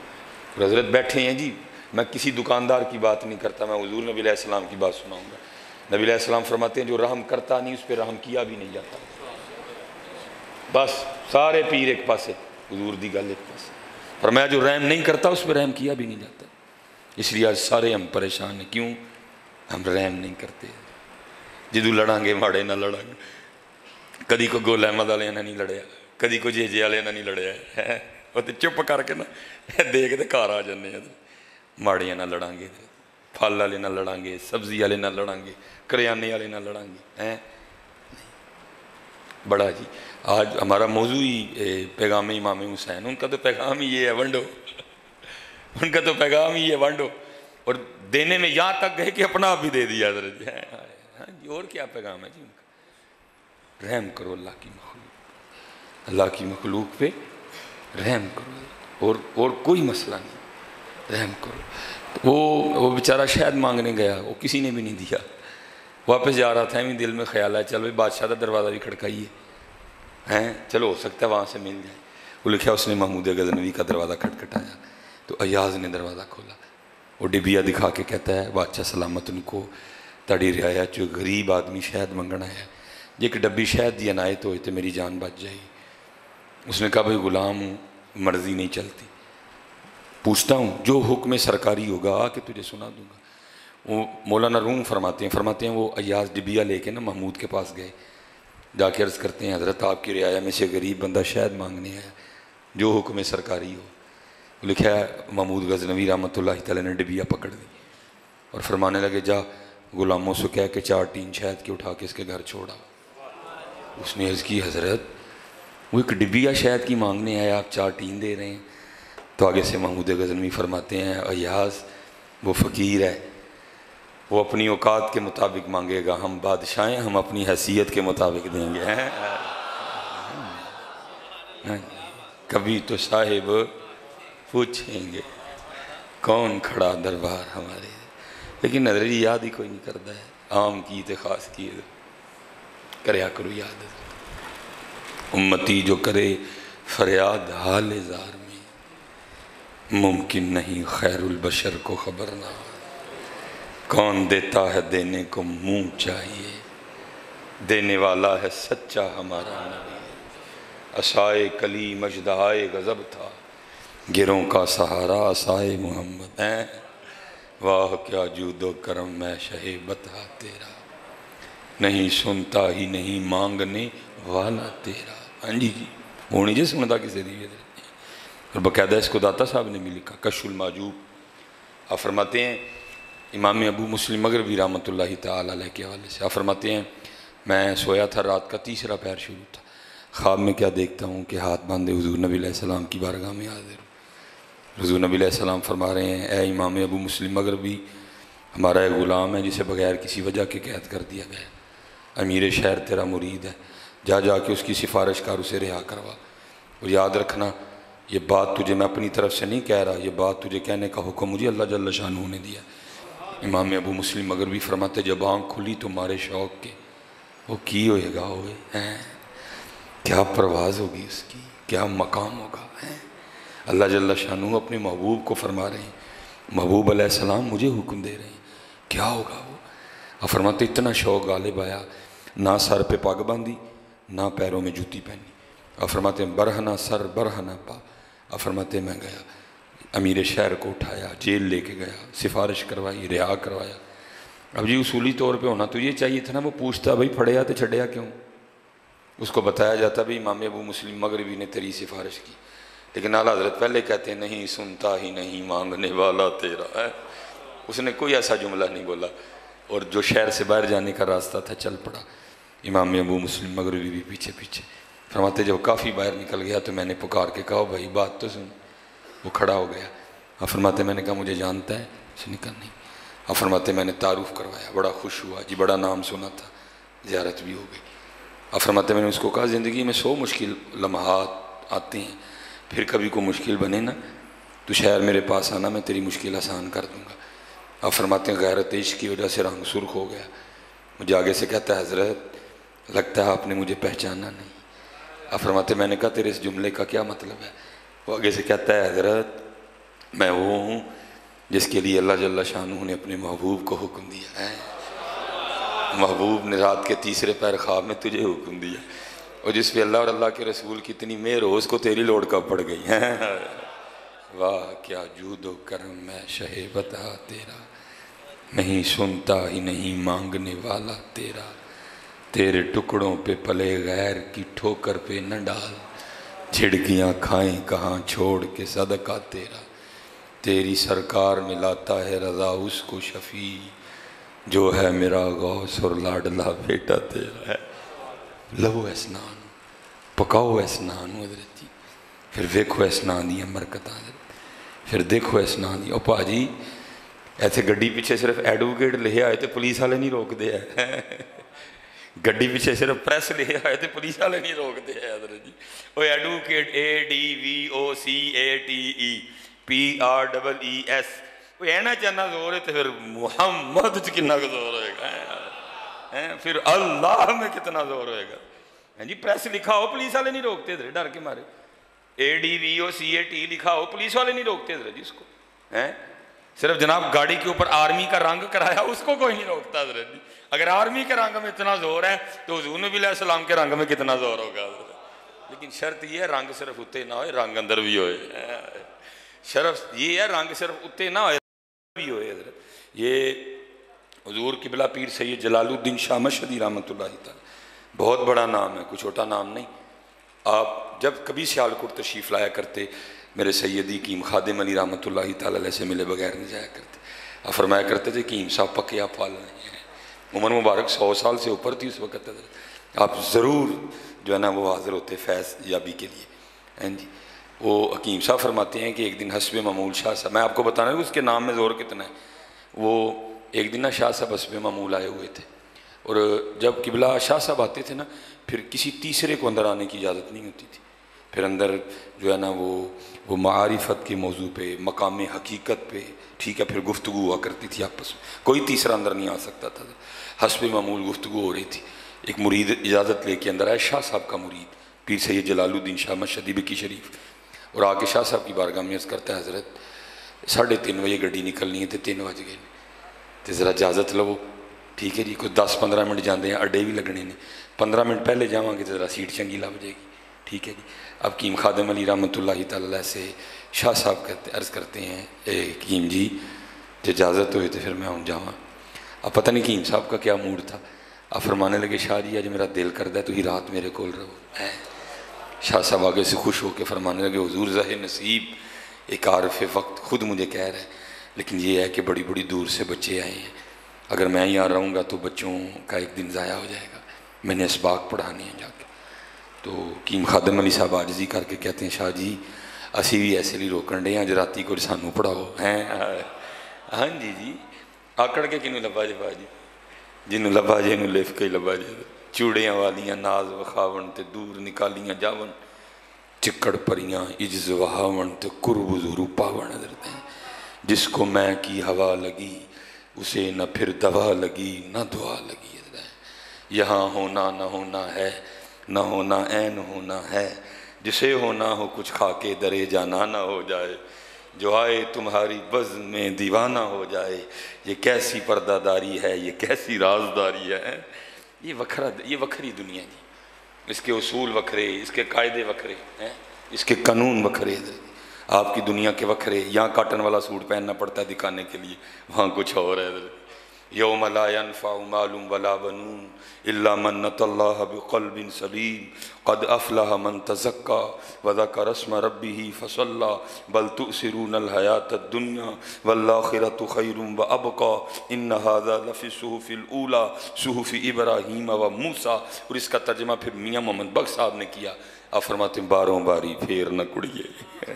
اور حضرت بیٹھے ہیں جی، میں کسی دکاندار کی بات نہیں کرتا، میں حضور نبی علیہ السلام کی بات سناؤں گا. نبی علیہ السلام فرماتے ہیں جو رحم کرتا نہیں اس پہ رحم کیا بھی نہیں جاتا. بس سارے پیر ایک پاسے، حضور دی گل ایک پاسے. فرمایا جو رحم نہیں کرتا اس پہ رحم کیا بھی نہیں جاتا. اس لیے آج سارے ہم پریشان ہیں، کیوں؟ ہم رحم نہیں کرتے. جدو لڑاں گے ماڑے نہ لڑاں گے. کدی کو گول احمد والے نے نہیں لڑیا، کدی کو جے جے والے نے نہیں لڑیا، وہ تو چپ کر کے نا دیکھ دے گھر آ جانے ہیں. ماڑیاں نہ لڑاں گے، پھل والے نہ لڑاں گے، سبزی والے نہ لڑاں گے، کریانے والے نہ لڑاں گے. بڑا جی آج ہمارا موضوع ہی پیغام امام حسین، ان کا تو پیغام ہی یہ ہے ونڈو، ان کا تو پیغام ہی یہ ونڈو. اور دینے میں یہاں تک گئے کہ اپنا آپ بھی دے دیا حضرت جی. ہاں جی، اور کیا پیغام ہے جی ان کا؟ رحم کرو اللہ کی مخلوق، اللہ کی مخلوق پہ رحم کرو، اور کوئی مسئلہ نہیں، رحم کرو. وہ بیچارہ شہد مانگنے گیا، وہ کسی نے بھی نہیں دیا. واپس جا رہا تھا، دل میں خیال ہے چل بھائی بادشاہ کا دروازہ بھی کھڑکائیے، چلو ہو سکتا ہے وہاں سے مل جائے. وہ لکھا اس نے محمود غزنوی کا دروازہ کھٹکھٹایا تو ایاز نے دروازہ کھولا. وہ ڈبیا دکھا کے کہتا ہے بادشاہ سلامت ان کو تاڑی رعایا جو غریب آدمی شہد منگنا ہے، جی ایک ڈبی شہد دی عنایت ہوئے تو میری جان بچ جائے. اس نے کہا بھائی غلام ہوں، مرضی نہیں چلتی، پوچھتا ہوں جو حکم سرکاری ہوگا آ کے تجھے سنا دوں گا. وہ مولانا روم فرماتے ہیں وہ ایاز ڈبیا لے کے نا محمود کے پاس گئے، جا کے عرض کرتے ہیں حضرت آپ کی رعایا میں سے غریب بندہ شہد مانگنے ہے، جو حکم سرکاری ہو. لکھا ہے محمود غزنوی رحمۃ اللہ تعالیٰ نے ڈبیا پکڑ دی اور فرمانے لگے جا غلاموں سے کہہ کے 4 ٹین شہد کے اٹھا کے اس کے گھر چھوڑا. اس نے عرض کی حضرت وہ ایک ڈبیا شہد کی مانگنے آیا، آپ 4 ٹین دے رہے ہیں. تو آگے سے محمود غزنوی فرماتے ہیں ایاز وہ فقیر ہے، وہ اپنی اوقات کے مطابق مانگے گا، ہم بادشاہیں ہم اپنی حیثیت کے مطابق دیں گے. کبھی تو صاحب پوچھیں گے کون کھڑا دربار ہمارے، لیکن نظری یاد ہی کوئی نہیں کرتا ہے. عام کی تے خاص کی کریا کرو یاد. امتی جو کرے فریاد حال زار میں، ممکن نہیں خیر البشر کو خبر نہ. کون دیتا ہے دینے کو منہ چاہیے، دینے والا ہے سچا ہمارا نبی. عصائے کلی مجدہائے غضب تھا، گروں کا سہارا عصائے محمد. واہ کیا جود و کرم میں شہ بتا تیرا، نہیں سنتا ہی نہیں مانگنے والا تیرا. ہاں جی ہونی جی سنتا کسی دی. اور باقاعدہ اس کو داتا صاحب نے بھی لکھا کشف المحجوب. آپ فرماتے ہیں امام ابو مسلم مغربی رحمۃ اللہ تعالیٰ علیہ کے حوالے سے، آپ فرماتے ہیں میں سویا تھا، رات کا 3 پہر شروع تھا، خواب میں کیا دیکھتا ہوں کہ ہاتھ باندھے حضور نبی علیہ السلام کی بارگاہ میں حاضر ہوں. حضور نبی علیہ السلام فرما رہے ہیں اے امام ابو مسلم مغربی، ہمارا ایک غلام ہے جسے بغیر کسی وجہ کے قید کر دیا گیا، امیر شہر تیرا مرید ہے، جا کے اس کی سفارش کار اسے رہا کروا. اور یاد رکھنا یہ بات تجھے میں اپنی طرف سے نہیں کہہ رہا، یہ بات تجھے کہنے کا حکم مجھے اللہ جل شانہ نے دیا. امام ابو مسلم مغربی فرماتے جب آنکھ کھلی تو مارے شوق کے وہ کی ہوئے گا ہوئے ہیں، کیا پرواز ہوگی اس کی، کیا مقام ہوگا. اللہ جل شانہ اپنے محبوب کو فرما رہے ہیں محبوب علیہ السلام مجھے حکم دے رہے ہیں، کیا ہوگا وہ؟ آپ فرماتے اتنا شوق غالب آیا، نہ سر پہ پگ باندھی نہ پیروں میں جوتی پہنی۔ آپ فرماتے ہیں برہنہ سر برہنہ پا۔ آپ فرماتے ہیں میں گیا، امیر شہر کو اٹھایا، جیل لے کے گیا، سفارش کروائی، رہا کروایا۔ اب جی اصولی طور پہ ہونا تو یہ چاہیے تھا نا، وہ پوچھتا بھائی پھڑیا تو چھڑیا کیوں؟ اس کو بتایا جاتا بھائی امام ابو مسلم مغربی نے تیری سفارش کی، لیکن اعلیٰ حضرت پہلے کہتے ہیں نہیں سنتا ہی نہیں مانگنے والا تیرا ہے۔ اس نے کوئی ایسا جملہ نہیں بولا، اور جو شہر سے باہر جانے کا راستہ تھا چل پڑا۔ امام ابو مسلم مغربی بھی پیچھے پیچھے۔ فرماتے جب کافی باہر نکل گیا تو میں نے پکار کے کہا بھائی بات تو سن۔ وہ کھڑا ہو گیا۔ آپ فرماتے میں نے کہا مجھے جانتا ہے؟ اس نے کہا نہیں۔ آپ فرماتے میں نے تعارف کروایا، بڑا خوش ہوا جی، بڑا نام سنا تھا، زیارت بھی ہو گئی۔ آپ فرماتے میں نے اس کو کہا زندگی میں 100 مشکل لمحات آتے ہیں، پھر کبھی کوئی مشکل بنے نا تو شہر میرے پاس آنا، میں تیری مشکل آسان کر دوں گا۔ آپ فرماتے ہیں غیرت عشق کی وجہ سے رنگ سرخ ہو گیا۔ مجھے آگے سے کہتا ہے حضرت لگتا ہے آپ نے مجھے پہچانا نہیں۔ آپ فرماتے میں نے کہا تیرے اس جملے کا کیا مطلب ہے؟ وہ آگے سے کہتا ہے حضرت میں وہ ہوں جس کے لیے اللہ جل شانہ نے اپنے محبوب کو حکم دیا ہے۔ محبوب نے رات کے تیسرے پہر خواب میں تجھے حکم دیا، اور جس پہ اللہ اور اللہ کے رسول کی اتنی مہر ہو اس کو تیری لوڑ کب پڑ گئی ہے۔ واہ کیا جود و کرم میں شہ بتا تیرا، نہیں سنتا ہی نہیں مانگنے والا تیرا، تیرے ٹکڑوں پہ پلے غیر کی ٹھوکر پہ نہ ڈال، جھڑکیاں کھائیں کہاں چھوڑ کے صدقہ تیرا، تیری سرکار میں لاتا ہے رضا اس کو شفیع، جو ہے میرا غوث اور لاڈلا بیٹا تیرا ہے۔ لو اسنان پکاؤ اسنان حضرت جی، پھر دیکھو اسنان دیا مرکتاں حضرت، پھر دیکھو اسنان دیا۔ او پا جی ایسے گڈی پیچھے صرف ایڈوکیٹ لے آئے تو پولیس والے نہیں روک دے ہیں، گڈی پیچھے صرف پریس لے آئے تو پولیس والے نہیں روک دے ہیں حضرت جی۔ وہ ایڈوکیٹ ADVOCATEPREES، وہ اینا چاہنا زور ہے تو پھر محمد کتنا زور ہوئے گا، پھر اللہ میں کتنا زور ہوئے گا جی۔ پریس لکھا ہو پولیس والے نہیں روکتے تھے ڈر کے مارے، ADVOCAT لکھا ہو پولیس والے نہیں روکتے تھے جی اس کو، صرف جناب گاڑی کے اوپر آرمی کا رنگ کرایا اس کو کوئی نہیں روکتا حضرت جی۔ اگر آرمی کے رنگ میں اتنا زور ہے تو حضور نبی علیہ السلام کے رنگ میں کتنا زور ہوگا حضرت۔ لیکن شرط یہ ہے رنگ صرف اتنے نہ ہوئے رنگ اندر بھی ہوئے، شرط یہ ہے رنگ صرف اتنے نہ ہوئے بھی ہوئے حضرت۔ یہ حضور قبلہ پیر سید جلال الدین شاہ مشہدی رحمۃ اللہ تعالی، بہت بڑا نام ہے، کوئی چھوٹا نام نہیں۔ آپ جب کبھی سیالکوٹ تشریف لایا کرتے میرے سیدی کیم خادم علی رحمۃ اللہ تعالی علیہ سے ملے بغیر نہیں جایا کرتے۔ آپ فرمایا کرتے تھے کیم صاحب پکے آپ پال نہیں ہیں، عمر مبارک 100 سال سے اوپر تھی اس وقت، آپ ضرور جو ہے نا وہ حاضر ہوتے فیض یابی کے لیے جی۔ وہ حکیم صاحب فرماتے ہیں کہ ایک دن حسب معمول شاہ صاحب، میں آپ کو بتانا ہے اس کے نام میں زور کتنا ہے، وہ ایک دن نا شاہ صاحب حسب معمول آئے ہوئے تھے، اور جب قبلہ شاہ صاحب آتے تھے نا پھر کسی تیسرے کو اندر آنے کی اجازت نہیں ہوتی تھی، پھر اندر جو ہے نا وہ معارفت کے موضوع پہ مقام حقیقت پہ ٹھیک ہے پھر گفتگو ہوا کرتی تھی آپس میں، کوئی تیسرا اندر نہیں آ سکتا تھا، حسب معمول گفتگو ہو رہی تھی۔ ایک مرید اجازت لے کے اندر آئے، شاہ صاحب کا مرید پیر سید جلال الدین شاہ مشہدی بکی شریف، اور آ کے شاہ صاحب کی بارگاہ میں عرض کرتا ہے حضرت 3:30 بجے گڈی نکلنی ہے تو 3 بج گئے تو ذرا اجازت لو، ٹھیک ہے جی، کوئی 10-15 منٹ جاندے ہیں، اڈے بھی لگنے نے، 15 منٹ پہلے جاواں گے تو ذرا سیٹ چنگی لگ جائے گی، ٹھیک ہے جی۔ اب کیم خادم علی رحمۃ اللہ تعالی سے شاہ صاحب عرض کرتے ہیں اے کیم جی جو اجازت ہوئے تو پھر میں ہوں جاواں۔ اب پتہ نہیں کیم صاحب کا کیا موڈ تھا، اب فرمانے لگے شاہ جی آج میرا دل کردہ ہے تو ہی رات میرے کول رہو۔ شاہ صاحب آگے سے خوش ہو کے فرمانے لگے حضور زہ نصیب ایک عارف وقت خود مجھے کہہ رہے ہیں، لیکن یہ ہے کہ بڑی بڑی دور سے بچے آئے ہیں، اگر میں یہاں رہوں گا تو بچوں کا ایک دن ضائع ہو جائے گا، میں نے اسباق پڑھانی ہے جا کے۔ تو کیم خادم علی صاحب عاجزی کر کے کہتے ہیں شاہ جی اسی بھی ایسے لیے روکن ڈے ہیں جو راتی کو سانوں پڑھاؤ ہیں۔ ہاں جی جی آکڑ کے کنوں لبا جے باجی جنوں لبا جے نوں لف کے لبا جے، چوڑیاں والیاں ناز وخاون تے دور نکالیاں جاون، چکڑ پریاں عجز وہاون تے قرب حضور پاون حضرت ہیں۔ جس کو میں کی ہوا لگی اسے نہ پھر دوا لگی نہ دعا لگی حضرت ہیں۔ یہاں ہونا نہ ہونا ہے، نہ ہونا عین ہونا ہے، جسے ہونا ہو کچھ کھا کے درے جانا نہ ہو جائے، جو آئے تمہاری بزم میں دیوانہ ہو جائے. یہ کیسی پردہ داری ہے، یہ کیسی رازداری ہے. یہ وکھری دنیا جی. اس کے اصول وکھرے، اس کے قاعدے وکھرے ہیں، اس کے قانون وکھرے. آپ کی دنیا کے وکھرے. یہاں کاٹن والا سوٹ پہننا پڑتا ہے دکھانے کے لیے، وہاں کچھ اور ہے. یوم لا ينفع مال ولا بنون الا من اتى الله بقلب سلیم قد افلح من تزكى وذكر اسم ربه فصلى بل تؤثرون الحیاة الدنیا والآخرة خیر وابقى ان هذا لفی الصحف الاولى صحف ابراہیم وموسیٰ. اور اس کا ترجمہ پھر میاں محمد بخش صاحب نے کیا. آپ فرماتے ہیں باروں باری پھیر نہ کڑیے،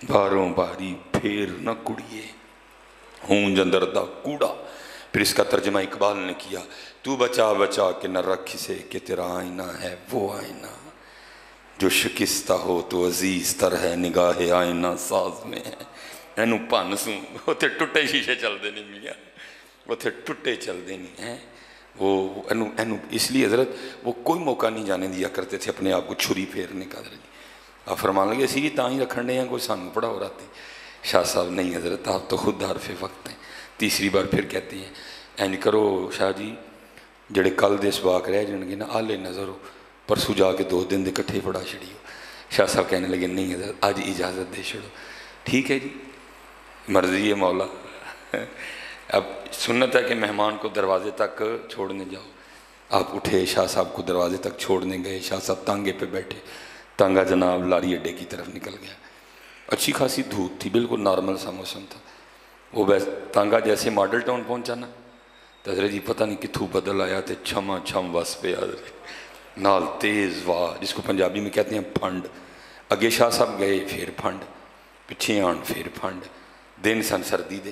باروں باری پھیر نہ کڑیے، ہوں جندردہ کوڑا. پھر اس کا ترجمہ اقبال نے کیا، تو بچا بچا کے نہ رکھ اسے کہ تیرا آئینہ ہے وہ آئینہ جو شکستہ ہو تو عزیز تر ہے نگاہ آئینہ ساز میں ہے. اینو پانسوں اتھے ٹوٹے شیشے چل دے نہیں میاں، اتھے ٹوٹے چل دے نہیں ہیں. وہ اینو اس لیے حضرت وہ کوئی موقع نہیں جانے دیا کرتے تھے اپنے آپ کو چھری پھیرنے کا. حضرت آپ فرمان لگے اسی لیے تاں ہی رکھنے ہیں کوئی سانو پڑا ہو رہا. شاہ صاحب نہیں حضرت آپ تو خود حرف وقت ہیں. تیسری بار پھر کہتے ہیں اینج کرو شاہ جی جڑے کل دے سباق رہ جان گے نا آلے نظر ہو پرسو جا کے 2 دن دے کٹھے پڑھا چھڑی ہو. شاہ صاحب کہنے لگے نہیں حضرت آج اجازت دے چھڑو. ٹھیک ہے جی مرضی ہے مولا. اب سنت ہے کہ مہمان کو دروازے تک چھوڑنے جاؤ. آپ اٹھے شاہ صاحب کو دروازے تک چھوڑنے گئے. شاہ صاحب تانگے پہ بیٹھے. تانگا جناب لاری اڈے کی طرف نکل گیا. اچھی خاصی دھوپ تھی، بالکل نارمل سا موسم تھا. وہ تانگا جیسے ماڈل ٹاؤن پہنچا نا تو حضرت جی پتہ نہیں کتھوں بدل آیا تے چھما چھم وس پہ حضرت نال تیز واہ جس کو پنجابی میں کہتے ہیں پھنڈ. اگے شاہ صاحب گئے پھر پھنڈ، پچھے آن پھر پھنڈ. دن سن سردی دے.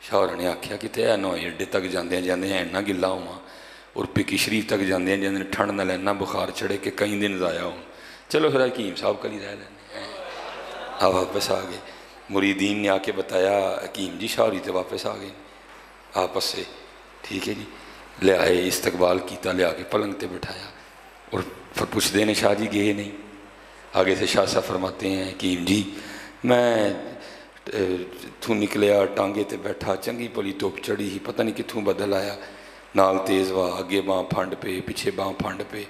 شاہ نے آکھیا کہ تے نو اڈے تک جاندے جاندے اینا گلا ہوا اور پکی شریف تک جاندے جاندے ٹھنڈ نہ لینا بخار چڑھے کہ کئی دن ضائع ہوں. چلو پھر حکیم صاحب کل ہی رہ لینے. آپ واپس آ گئے. مریدین نے آ کے بتایا حکیم جی شاہ تے واپس آ گئے آپس سے. ٹھیک ہے جی لے آئے استقبال کیتا، لے آ کے پلنگ تے بٹھایا اور پھر پوچھ دینے شاہ جی گئے نہیں. آگے سے شاہ صاحب فرماتے ہیں حکیم جی میں تھوں نکلیا ٹانگے تے بیٹھا چنگی پلی توپ چڑھی ہی پتہ نہیں کتھوں بدل آیا نال تیز وا اگے باں پھنڈ پہ پیچھے باں پھنڈ پہ.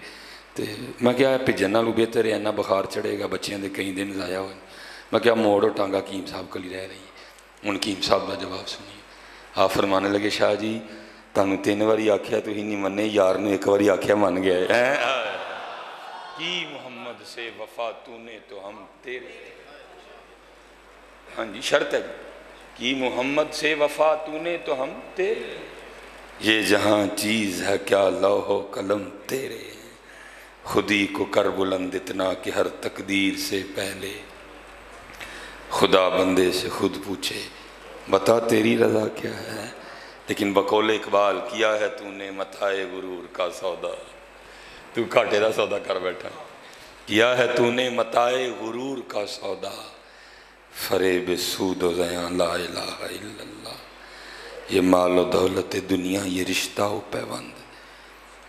تے میں کیا بھیجن نالوں بہتر ہے اینا بخار چڑھے گا بچیاں دے کئی دن ضائع ہوئے. میں کیا موڑو ٹانگا حکیم صاحب کلی رہ رہی ہے. ان حکیم صاحب کا جواب سنیے. آپ فرمانے لگے شاہ جی تانوں 3 باری آکھیا تو ہی نہیں مننے، یار نے 1 باری آکھیا من گیا ہے. کی محمد سے وفا تو نے تو ہم تیرے. ہاں جی شرط ہے جی کی محمد سے وفا تو نے تو ہم تیرے. یہ جہاں چیز ہے کیا لوح و قلم تیرے. خودی کو کر بلند اتنا کہ ہر تقدیر سے پہلے خدا بندے سے خود پوچھے بتا تیری رضا کیا ہے. لیکن بقول اقبال کیا ہے تو نے متائے غرور کا سودا. تو کاٹے دا سودا کر بیٹھا. کیا ہے تو نے متائے غرور کا سودا. فریب سود و زیاں لا الہ الا اللہ. یہ مال و دولت دنیا یہ رشتہ و پیوند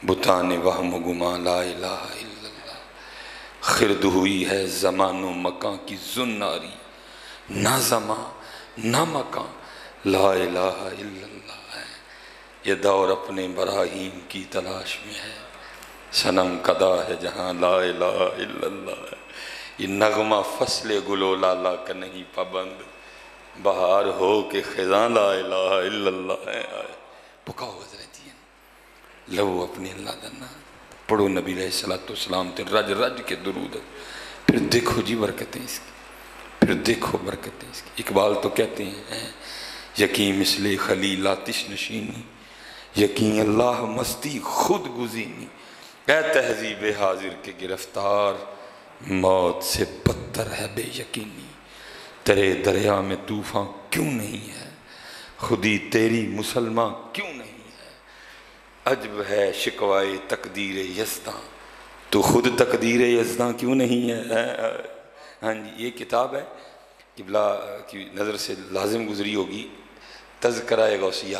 بتانے وہم و گماں لا الہ الا اللہ. خرد ہوئی ہے زمان و مکان کی زناری نہ زمان نہ مکان لا الہ الا اللہ ہے. یہ دور اپنے براہیم کی تلاش میں ہے. صنم قدا ہے جہاں لا الہ الا اللہ ہے. یہ نغمہ فصل گل و لالا کا نہیں پابند بہار ہو کہ خزاں لا الہ الا اللہ ہے. پکاؤ حضرت جی لو اپنے اللہ دنا پڑھو نبی علیہ السلام تے رج رج کے درود. پھر دیکھو جی برکتیں اس کی، پھر دیکھو برکتیں اس کی. اقبال تو کہتے ہیں یقین مثل خلیل آتش نشینی یقین اللہ مستی خود گزینی. اے تہذیب حاضر کے گرفتار موت سے بدتر ہے بے یقینی. تیرے دریا میں طوفان کیوں نہیں ہے خودی تیری مسلمان کیوں نہیں ہے. عجب ہے شکوائے تقدیر یزداں تو خود تقدیر یزداں کیوں نہیں ہے. ہاں جی یہ کتاب ہے قبلہ کی نظر سے لازم گزری ہوگی تذکرہ غوثیہ.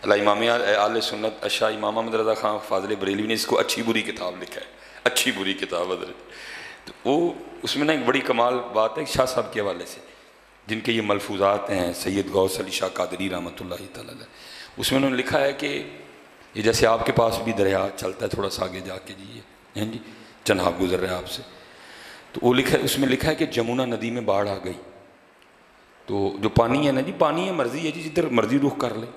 اللہ امام آل سنت اشاہ امام محمد رضا خان فاضل بریلوی نے اس کو اچھی بری کتاب لکھا ہے. اچھی بری کتاب حضرت. تو وہ اس میں نا ایک بڑی کمال بات ہے شاہ صاحب کے حوالے سے. جن کے یہ ملفوظات ہیں سید غوث علی شاہ قادری رحمۃ اللہ تعالی علیہ، اس میں انہوں نے لکھا ہے کہ یہ جیسے آپ کے پاس بھی دریا چلتا ہے تھوڑا سا آگے جا کے جی ہیں جی چناب گزر رہا ہے آپ سے، تو وہ لکھا ہے، اس میں لکھا ہے کہ جمنا ندی میں باڑھ آ گئی، تو جو پانی ہے نا جی، پانی ہے مرضی ہے جی، جدھر مرضی رخ کر لے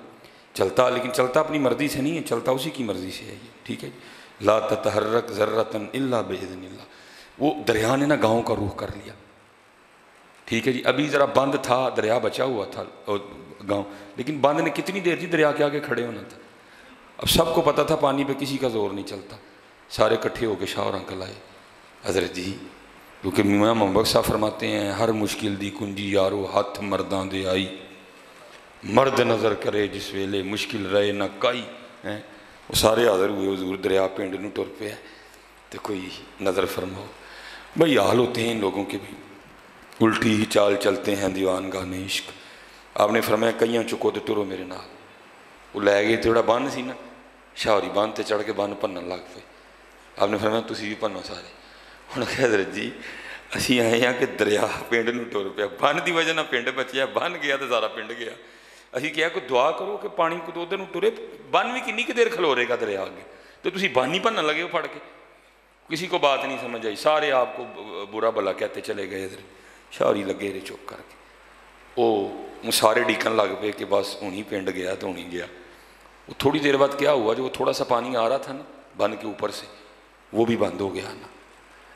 چلتا، لیکن چلتا اپنی مرضی سے نہیں ہے، چلتا اسی کی مرضی سے ہے یہ، ٹھیک ہے جی، لا تتحرک ذرۃ الا باذن اللہ۔ وہ دریا نے نا گاؤں کا رخ کر لیا، ٹھیک ہے جی، ابھی ذرا بند تھا، دریا بچا ہوا تھا گاؤں، لیکن بند نے کتنی دیر تھی دریا کے آگے کھڑے ہونا تھا، اب سب کو پتہ تھا پانی پہ کسی کا زور نہیں چلتا، سارے اکٹھے ہو کے شاہ اور انکل آئے، حضرت جی کیونکہ میاں محمد صاحب فرماتے ہیں ہر مشکل دی کنجی یارو ہاتھ مرداں دے آئی، مرد نظر کرے جس ویلے مشکل رہے نہ کائی، وہ سارے حاضر ہوئے، حضور دریا پنڈ نو ٹر پیا تو کوئی نظر فرماؤ، بھائی حال ہوتے ہیں ان لوگوں کے بھی، الٹی ہی چال چلتے ہیں دیوان گانے عشق۔ آپ نے فرمایا کئیاں چکو تو ٹرو میرے نال، وہ لے گئے تو جڑا بن سی نا شاہوری بن تے چڑھ کے بن بھنن لگ پے، آپ نے فرمایا تسی بھی بھنو سارے، انہوں نے کہا حضرت جی اسی آئے ہیں کہ دریا پنڈ نو ٹر پیا، بن دی وجہ نہ پنڈ بچیا، بن گیا تو سارا پنڈ گیا، اسی کیا کوئی دعا کرو کہ پانی کو دو دن ٹرے، بن بھی کنی کی دیر کھلورے گا دریا آگے، تو تسی بن ہی بھنن لگے ہو پھڑ کے، کسی کو بات نہیں سمجھ آئی، سارے آپ کو برا بھلا کہتے چلے گئے، ادھر شاہوری لگے رہے چپ کر کے، وہ سارے ڈیکن لگ پے کہ بس ہونی پنڈ گیا تو ہونی گیا، وہ تھوڑی دیر بعد کیا ہوا جو وہ تھوڑا سا پانی آ رہا تھا نا بن کے اوپر سے وہ بھی بند ہو گیا نا،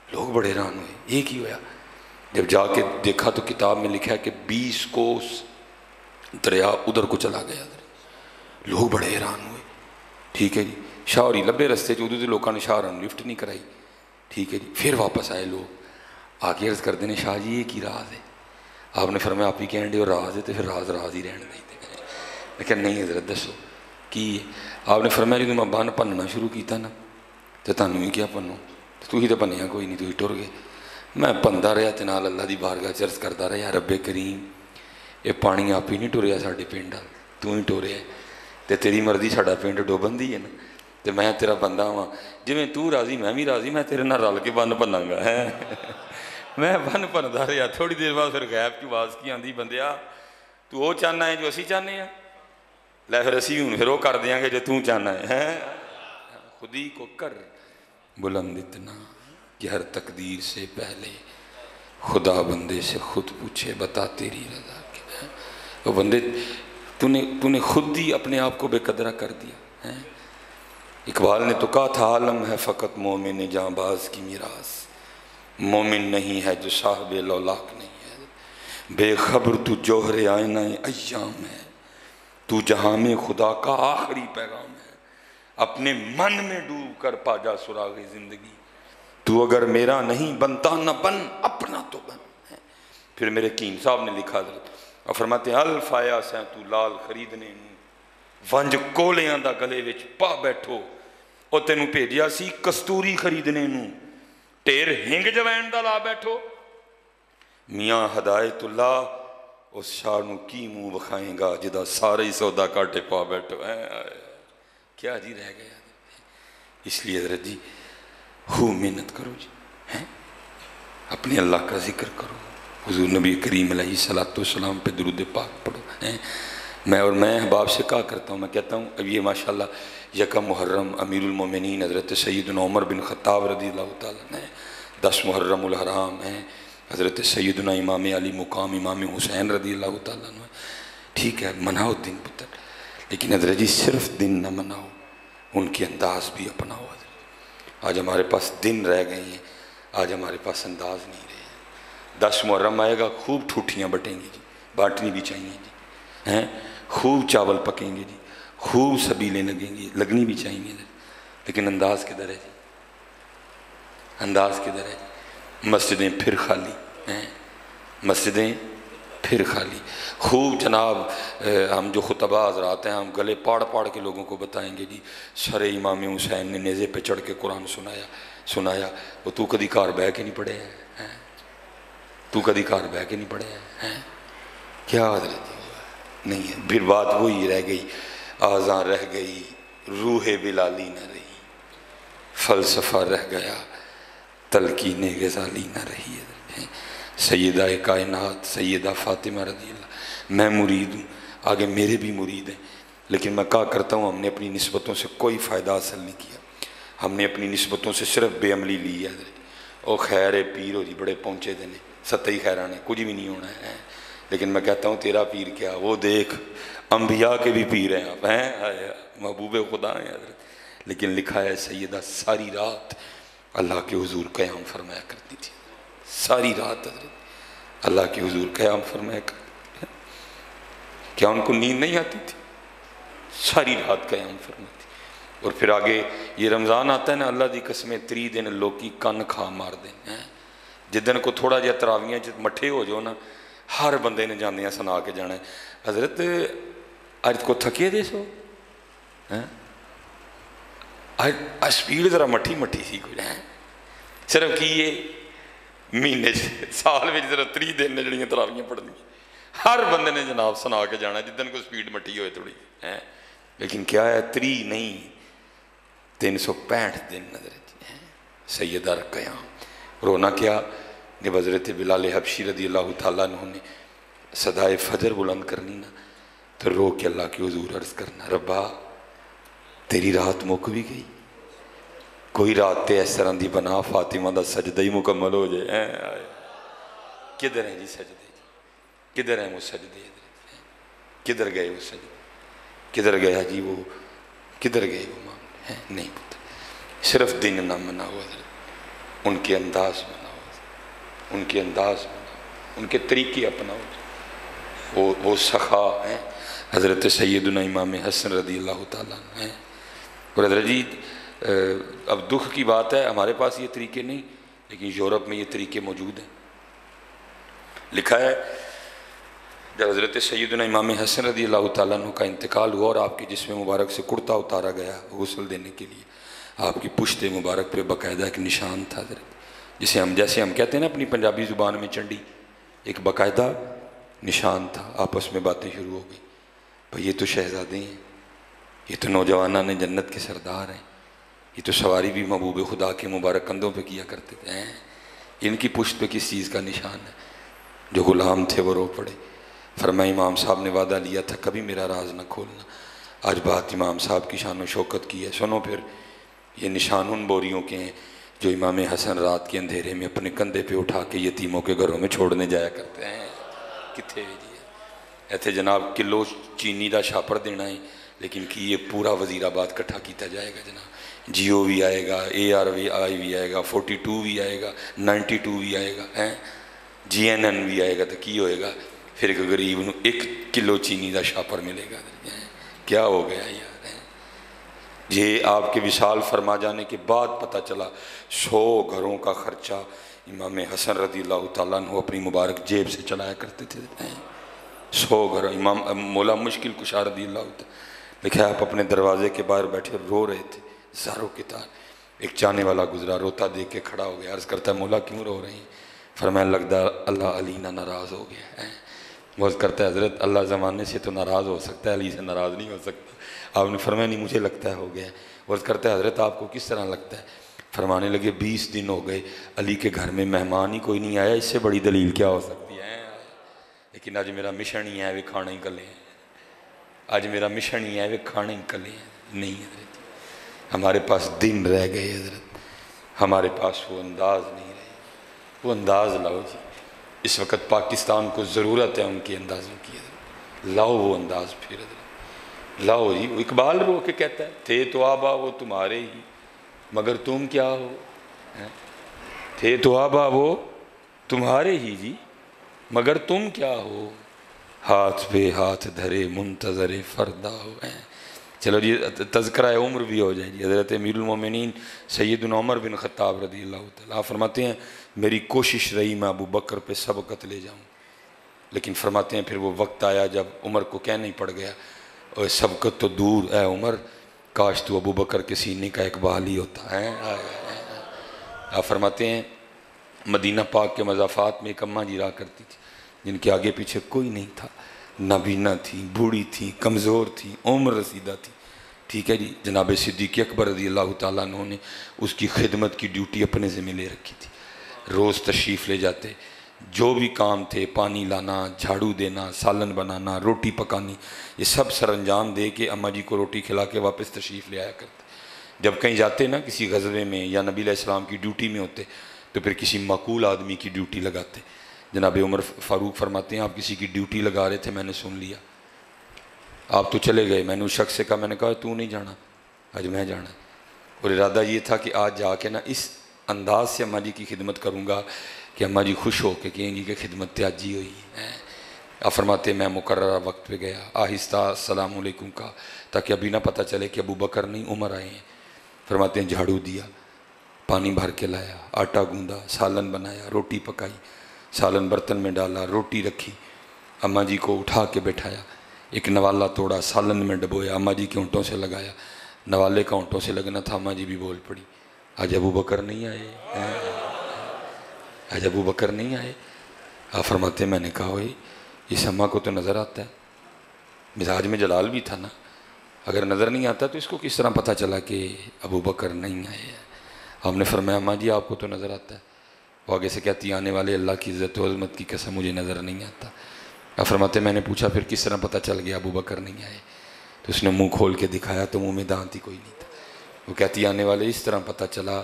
لوگ بڑے حیران ہوئے یہ کی ہوا، جب جا کے دیکھا تو کتاب میں لکھا ہے کہ 20 کوس دریا ادھر کو چلا گیا، لوگ بڑے حیران ہوئے، ٹھیک ہے جی، شاہوری لبے رستے جو ادھر لوگوں نے شاہ نے لفٹ نہیں کرائی، ٹھیک ہے جی، پھر واپس آئے لوگ آگے عرض کرتے ہیں شاہ جی یہ کی راز ہے، آپ نے فرمایا آپ ہی کہنے دے اور راز ہے تو پھر راز ہی رہنے دیں، لیکن نہیں حضرت دسو کی، آپ نے فرمایا جب میں بن بھننا شروع کیتا نا تو تانوں ہی کیا بنو، تو ہی تو بنیا کوئی نہیں، تو ہی ٹر گئے، میں بندا رہا تے نال اللہ دی بارگاہ چرچ کرتا رہا، یا رب کریم یہ پانی آپ ہی نہیں ٹریا ساڈے پنڈ تو ہی ٹوریا تے تیری مرضی ساڈا پنڈ ڈوبن دی ہے نا، تے میں تیرا بندہ ہاں، جویں تو راضی میں بھی راضی، میں تیرے نال رل کے بن بناں گا، میں بن بندا رہا، تھوڑی دیر بعد پھر غیب کی آواز کی آندی بندیا تو وہ چاہنا ہے جو اسی چاہنے ہیں، لے پھر اسی ہوں پھر وہ کر دیاں گے جو تو چاہنا ہے، خودی کو کر بلند اتنا کہ ہر تقدیر سے پہلے خدا بندے سے خود پوچھے بتا تیری رضا کیا، وہ بندے تو نے خود ہی اپنے آپ کو بے قدرہ کر دیا، اقبال نے تو کہا تھا عالم ہے فقط مومن جاں باز کی میراث، مومن نہیں ہے جو صاحب لولاک نہیں ہے، بے خبر تو جوہر آئینہ ایام ہے، تو جہاں میں خدا کا آخری پیغام ہے، اپنے من میں ڈوب کر پا جا سراغ زندگی، تو اگر میرا نہیں بنتا نہ بن اپنا تو بن، پھر میرے کین صاحب نے لکھا اور فرماتے ہیں الف آیا سیں تو لال خریدنے نوں ونج کولیاں دا گلے وچ پا بیٹھو، او تینوں بھیجیا سی کستوری خریدنے نوں ٹیر ہنگ جوین دا لا بیٹھو، میاں ہدایت اللہ اس شاہ نو کی منہ بکھائیں گا جدا سارے ہی سودا کاٹے پا بیٹھو، کیا جی رہ گیا، اس لیے حضرت جی خوب محنت کرو جی، اپنے اللہ کا ذکر کرو، حضور نبی کریم علیہ السلام پہ درود پاک پڑھو، میں احباب سے کہا کرتا ہوں، میں کہتا ہوں اب یہ ماشاءاللہ یکم محرم امیر المومنین حضرت سیدنا عمر بن خطاب رضی اللہ تعالیٰ نے، 10 محرم الحرام ہے حضرت سیدنا امام علی مقام امام حسین رضی اللہ تعالیٰ نے، ٹھیک ہے مناؤ دن پتر، لیکن حضرت جی صرف دن نہ مناؤ، ان کے انداز بھی اپناؤ، حضرت آج ہمارے پاس دن رہ گئے ہیں، آج ہمارے پاس انداز نہیں رہے ہیں، 10 محرم آئے گا خوب ٹھوٹیاں بٹیں گی جی، بانٹنی بھی چاہیے جی، خوب چاول پکیں گے جی، خوب سبیلیں لگیں گی، لگنی بھی چاہیے، لیکن انداز کدھر ہے جی، انداز کدھر ہے جی، مسجدیں پھر خالی، مسجدیں پھر خالی، خوب جناب ہم جو خطبہ حضرات ہیں ہم گلے پاڑ پاڑ کے لوگوں کو بتائیں گے جی، سر امام حسین نے نیزے پہ چڑھ کے قرآن سنایا، وہ تو کدی کار بہ کے نہیں پڑھے ہیں، تو کدی کار بہ کے نہیں پڑھے ہیں، کیا حضرت نہیں ہے، پھر بات وہی رہ گئی، آذان رہ گئی، روح بلالی نہ رہی، فلسفہ رہ گیا، تلقین غزالی نہ رہی، سیدہ کائنات سیدہ فاطمہ رضی اللہ، میں مرید ہوں، آگے میرے بھی مرید ہیں، لیکن میں کہا کرتا ہوں ہم نے اپنی نسبتوں سے کوئی فائدہ حاصل نہیں کیا، ہم نے اپنی نسبتوں سے صرف بے عملی لی ہے۔ او خیر پیر ہو جی بڑے پہنچے دینے ستئی خیرانے کچھ بھی نہیں ہونا ہے، لیکن میں کہتا ہوں تیرا پیر کیا، وہ دیکھ انبیاء کے بھی پیر ہیں آپ ہیں، محبوب خدا ہیں حضرت، لیکن لکھا ہے سیدہ ساری رات اللہ کے حضور قیام فرمایا کرتی تھی، ساری رات حضرت اللہ کے حضور قیام فرمایا کرتی تھی، کیا ان کو نیند نہیں آتی تھی؟ ساری رات قیام فرماتی۔ اور پھر آگے یہ رمضان آتا ہے نا، اللہ دی قسمیں 3 دن لوکی کن کھا مار دیں، جدن کو تھوڑا جہا تراویاں مٹھے ہو جاؤ نا، ہر بندے نے جاندیاں سنا کے جانا ہے حضرت اج کو تھکے دے سو، اج سپیڈ ذرا مٹھی مٹھی سی کچھ ہے، صرف کی یہ مہینے سال میں صرف 3 دن نے جڑیاں تراویاں پڑھنی، ہر بندے نے جناب سنا کے جانا ہے جدن کو سپیڈ مٹھی ہوئے تھوڑی ہے، لیکن کیا ہے 3 نہیں 365 دن حضرت سیدہ قیام۔ رونا کیا جب حضرت بلال حبشی رضی اللہ تعالیٰ عنہ نے صدائے فجر بلند کرنی نا، تو رو کے اللہ کے حضور عرض کرنا، ربا تیری رات مک بھی گئی، کوئی رات تے اس طرح دی بنا فاطمہ دا سجدہ ہی مکمل ہو جائے۔ کدھر ہیں جی سجدے جی، کدھر ہیں وہ سجدے، کدھر گئے وہ سجدے، کدھر گیا جی وہ، کدھر گئے وہ معاملے ہیں، نہیں پتہ۔ صرف دن نہ مناؤ حضرت، ان کے انداز مناؤ، ان کے انداز مناؤ، ان کے طریقے اپناؤ، وہ سخا ہیں حضرت سیدنا امام حسن رضی اللہ تعالیٰ عنہ ہیں۔ اور حضرت جی اب دکھ کی بات ہے ہمارے پاس یہ طریقے نہیں، لیکن یورپ میں یہ طریقے موجود ہیں۔ لکھا ہے جب حضرت سیدنا امام حسن رضی اللہ تعالیٰ عنہ کا انتقال ہوا اور آپ کے جسم مبارک سے کرتا اتارا گیا غسل دینے کے لیے، آپ کی پشت مبارک پہ باقاعدہ ایک نشان تھا حضرت، جیسے ہم کہتے ہیں نا اپنی پنجابی زبان میں چنڈی، ایک باقاعدہ نشان تھا۔ آپس میں باتیں شروع ہو گئی، بھئی یہ تو شہزادے ہیں، یہ تو نوجوانان جنت کے سردار ہیں، یہ تو سواری بھی محبوب خدا کے مبارک کندھوں پہ کیا کرتے تھے، ان کی پشت پہ کس چیز کا نشان ہے؟ جو غلام تھے وہ رو پڑے، فرمایا امام صاحب نے وعدہ لیا تھا کبھی میرا راز نہ کھولنا، آج بات امام صاحب کی شان و شوکت کی ہے، سنو پھر یہ نشان ان بوریوں کے ہیں جو امام حسن رات کے اندھیرے میں اپنے کندھے پہ اٹھا کے یتیموں کے گھروں میں چھوڑنے جایا کرتے ہیں۔ کتنے جی ایتھے جناب کلو چینی دا شاپر دینا ہے، لیکن کی یہ پورا وزیر آباد کٹھا کیتا جائے گا جناب، جیو بھی آئے گا، ARI بھی آئے گا، 42 بھی آئے گا، 92 بھی آئے گا، GNN بھی آئے گا، تو کی ہوئے گا؟ پھر ایک غریب نو 1 کلو چینی دا شاپر ملے گا۔ کیا ہو گیا یار؟ یہ آپ کے وصال فرما جانے کے بعد پتہ چلا 100 گھروں کا خرچہ امام حسن رضی اللہ تعالیٰ عنہ اپنی مبارک جیب سے چلایا کرتے تھے۔ 100 گھر امام مولا مشکل کشا رضی اللہ تعالیٰ لکھا ہے آپ اپنے دروازے کے باہر بیٹھے رو رہے تھے زاروں کے تار، ایک چاہنے والا گزرا روتا دیکھ کے کھڑا ہو گیا، عرض کرتا ہے مولا کیوں رو رہے ہیں؟ فرمایا لگتا اللہ علی نہ ناراض ہو گیا ہے۔ وہ کرتا ہے حضرت اللہ زمانے سے تو ناراض ہو سکتا ہے، علی سے ناراض نہیں ہو سکتا۔ آپ نے فرمایا نہیں مجھے لگتا ہے ہو گیا ہے۔ وہ کرتا ہے حضرت آپ کو کس طرح لگتا ہے؟ فرمانے لگے 20 دن ہو گئے علی کے گھر میں مہمان ہی کوئی نہیں آیا، اس سے بڑی دلیل کیا ہو سکتی ہے؟ لیکن آج میرا مشن ہی ہے وہ کھانے ہی کلے ہیں، آج میرا مشن ہی ہے وہ کھانے ہی کلے ہیں۔ نہیں حضرت ہمارے پاس دن رہ گئے حضرت، ہمارے پاس وہ انداز نہیں رہے، وہ انداز لاؤ جی۔ اس وقت پاکستان کو ضرورت ہے ان کے اندازوں کی، لاؤ وہ انداز پھر حضرت لاؤ جی۔ اقبال رو کے کہتا ہے تھے تو آبا وہ تمہارے ہی مگر تم کیا ہو، تھے تو آبا وہ تمہارے ہی جی مگر تم کیا ہو، ہاتھ پہ ہاتھ دھرے منتظر فردا ہو۔ چلو جی تذکرہ عمر بھی ہو جائے جی۔ حضرت امیر المومنین سیدنا عمر بن خطاب رضی اللہ تعالیٰ فرماتے ہیں میری کوشش رہی میں ابو بکر پہ سبقت لے جاؤں، لیکن فرماتے ہیں پھر وہ وقت آیا جب عمر کو کہنا ہی پڑ گیا اور سبقت تو دور اے عمر کاش تو ابو بکر کے سینے کا اقبال ہی ہوتا ہے۔ آپ فرماتے ہیں مدینہ پاک کے مضافات میں ایک اماں جی رہا کرتی تھی جن کے آگے پیچھے کوئی نہیں تھا، نابینا تھی، بوڑھی تھی، کمزور تھی، عمر رسیدہ تھی، ٹھیک ہے جی۔ جناب صدیق اکبر رضی اللہ تعالیٰ عنہ نے اس کی خدمت کی ڈیوٹی اپنے ذمہ لے رکھی تھی، روز تشریف لے جاتے، جو بھی کام تھے، پانی لانا، جھاڑو دینا، سالن بنانا، روٹی پکانی، یہ سب سر انجام دے کے اماں جی کو روٹی کھلا کے واپس تشریف لے آیا کرتے۔ جب کہیں جاتے نا کسی غزوے میں یا نبی علیہ السلام کی ڈیوٹی میں ہوتے تو پھر کسی معقول آدمی کی ڈیوٹی لگاتے۔ جناب عمر فاروق فرماتے ہیں آپ کسی کی ڈیوٹی لگا رہے تھے، میں نے سن لیا، آپ تو چلے گئے، میں نے اس شخص سے کہا، میں نے کہا تو نہیں جانا، آج میں جانا ہے۔ اور ارادہ یہ تھا کہ آج جا کے نا اس انداز سے اماں جی کی خدمت کروں گا کہ اماں جی خوش ہو کے کہیں گی کہ خدمت تیاجی ہوئی ہے۔ آپ فرماتے ہیں میں مقررہ وقت پہ گیا، آہستہ السلام علیکم کہا تاکہ ابھی نہ پتہ چلے کہ ابو بکر نہیں عمر آئے ہیں۔ فرماتے ہیں جھاڑو دیا، پانی بھر کے لایا، آٹا گوندا، سالن بنایا، روٹی پکائی، سالن برتن میں ڈالا، روٹی رکھی، اماں جی کو اٹھا کے بٹھایا، ایک نوالا توڑا، سالن میں ڈبویا، اماں جی کے ہونٹوں سے لگایا، نوالے کا ہونٹوں سے لگنا تھا، اماں جی بھی بول پڑی، آج ابو بکر نہیں آئے، آج ابو بکر نہیں آئے۔ آپ فرماتے ہیں میں نے کہا ہوئی اس اماں کو تو نظر آتا ہے، مزاج میں جلال بھی تھا نا، اگر نظر نہیں آتا تو اس کو کس طرح پتہ چلا کہ ابو بکر نہیں آئے ہیں۔ آپ نے فرمایا اماں جی آپ کو تو نظر آتا ہے، وہ آگے سے کہتی آنے والے اللہ کی عزت و عظمت کی قسم مجھے نظر نہیں آتا۔ آپ فرماتے میں نے پوچھا پھر کس طرح پتہ چل گیا ابو بکر نہیں آئے؟ تو اس نے منہ کھول کے دکھایا تو منہ میں دانت ہی کوئی نہیں تھا۔ وہ کہتی آنے والے اس طرح پتہ چلا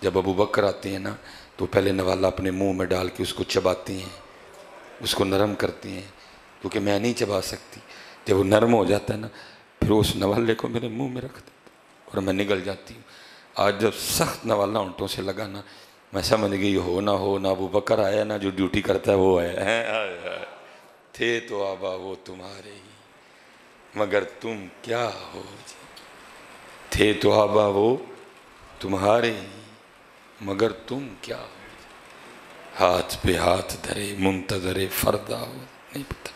جب ابو بکر آتے ہیں نا تو پہلے نوالا اپنے منہ میں ڈال کے اس کو چباتے ہیں، اس کو نرم کرتے ہیں، کیونکہ میں نہیں چبا سکتی، جب وہ نرم ہو جاتا ہے نا پھر اس نوالے کو میرے منہ میں رکھ دیتا اور میں نگل جاتی ہوں۔ آج جب سخت نوالا ہونٹوں سے لگا نا میں سمجھ گئی ہو نہ ابو بکر آیا نہ جو ڈیوٹی کرتا ہے وہ آیا۔ تھے تو آبا وہ تمہارے ہی مگر تم کیا ہو جی، تھے تو آبا وہ تمہارے ہی مگر تم کیا ہو جی، ہاتھ پہ ہاتھ دھرے منتظر فردا ہو، نہیں پتہ،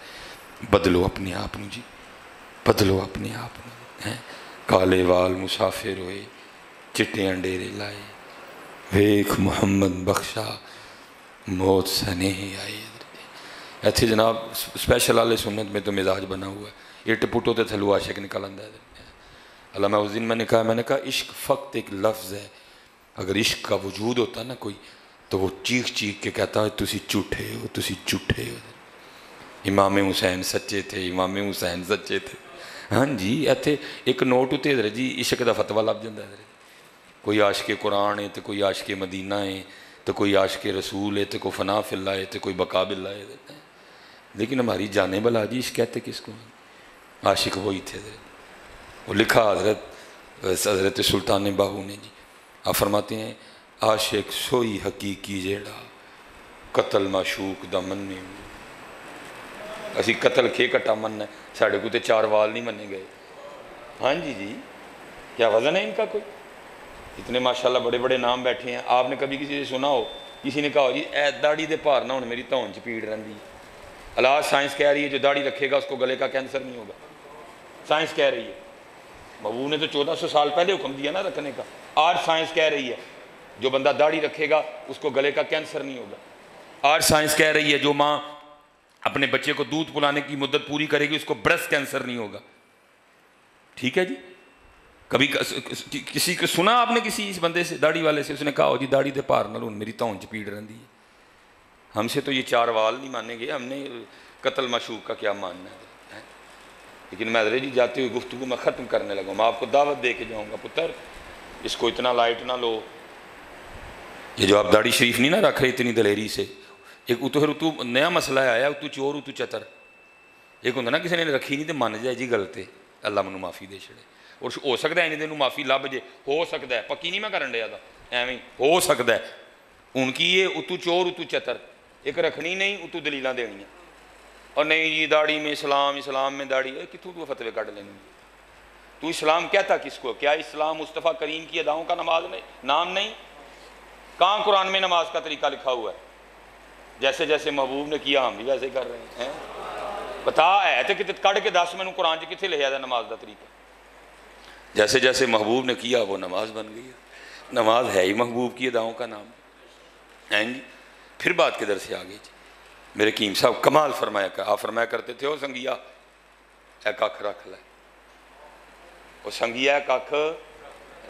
بدلو اپنے آپ نو جی، بدلو اپنے آپ نو، کالے وال مسافر ہوئے چٹے انڈیرے لائے، ویکھ محمد بخشا موت سنے ہی آئے۔ ایتھے جناب اسپیشل آلے سنت میں تو مزاج بنا ہوا ہے، اٹ پٹو تے تھلو عاشق نکل آندہ ہے۔ علامہ اس دن میں نے کہا عشق فقط ایک لفظ ہے، اگر عشق کا وجود ہوتا نا کوئی تو وہ چیخ چیخ کے کہتا ہے تسی جھوٹے ہو، تسی جھوٹے ہو۔ امام حسین سچے تھے، امام حسین سچے تھے۔ ہاں جی ایتھے ایک نوٹ اتے ادھر جی عشق دا فتویٰ لب جاندہ ہے، کوئی عاشق قرآن ہے تو کوئی عاشق مدینہ ہے تو کوئی عاشق رسول ہے تو کوئی فنا فی اللہ ہے تو کوئی بقا باللہ ہے۔ لیکن ہماری جانے بلا جی عشق کہتے کس کو؟ عاشق وہی تھے، وہ لکھا حضرت سلطان باہو نے جی، آپ فرماتے ہیں عاشق سوئی حقیقی جیڑا قتل معشوق دا مننے، اسی قتل کھے کٹا مننا ہے، ساڑھے کو تے 4 وال نہیں مننے گئے۔ ہاں جی کیا وزن ہے ان کا کوئی؟ اتنے ماشاءاللہ بڑے بڑے نام بیٹھے ہیں، آپ نے کبھی کسی سے سنا ہو کسی نے کہا ہو جی اے داڑھی دے پار نہ ہونے میری تون چ پیڑ رہندی ہے؟ اللہ سائنس کہہ رہی ہے جو داڑھی رکھے گا اس کو گلے کا کینسر نہیں ہوگا، سائنس کہہ رہی ہے۔ محبوب نے تو 1400 سال پہلے حکم دیا نا رکھنے کا، آج سائنس کہہ رہی ہے جو بندہ داڑھی رکھے گا اس کو گلے کا کینسر نہیں ہوگا۔ آج سائنس کہہ رہی ہے جو ماں اپنے بچے کو دودھ پلانے کی مدت پوری کرے گی اس کو بریسٹ کینسر نہیں ہوگا۔ ٹھیک ہے جی، کبھی کسی کو سنا آپ نے کسی اس بندے سے داڑھی والے سے اس نے کہا ہو جی داڑھی دے پار نہ میری تون چ پیڑ رہندی ہے؟ ہم سے تو یہ 4 وال نہیں مانیں گے، ہم نے قتل معشوق کا کیا ماننا ہے؟ لیکن میں حضرت جی جاتے ہوئے گفتگو میں ختم کرنے لگا، میں آپ کو دعوت دے کے جاؤں گا، پتر اس کو اتنا لائٹ نہ لو، یہ جو آپ داڑھی شریف نہیں نہ رکھ رہے اتنی دلیری سے، ایک اتو نیا مسئلہ آیا اتو چور اتو چتر، ایک ہوندہ نا کسی نے رکھی نہیں تو مان جائے جی غلطے اللہ منو معافی دے چھڑے، اور ہو سکتا ہے انہیں دنوں معافی لب جے، ہو سکتا ہے، پکی نہیں میں کرن دیا تھا ایویں ہو سکتا ہے ان کی یہ اتو چور اتو چتر، ایک رکھنی نہیں اتو دلیلاں دینی ہیں، اور نہیں جی داڑھی میں اسلام میں داڑھی، کتوں تو فتوے کٹ لینے؟ تو اسلام کہتا کس کو؟ کیا اسلام مصطفیٰ کریم کی اداؤں کا نام نہیں؟ کہاں قرآن میں نماز کا طریقہ لکھا ہوا ہے؟ جیسے جیسے محبوب نے کیا ہم بھی ویسے کر رہے ہیں۔ بتا ہے تو کتے کڑ کے 10 میں نے قرآن چ کتنے لکھا ہے نماز کا طریقہ؟ جیسے جیسے محبوب نے کیا وہ نماز بن گئی ہے، نماز ہے ہی محبوب کی اداؤں کا نام ہے جی۔ پھر بات کدھر سے آگئی جی؟ میرے قیم صاحب کمال فرمایا کر، آپ فرمایا کرتے تھے او سنگیا اے ککھ رکھ لے، او سنگیا اے ککھ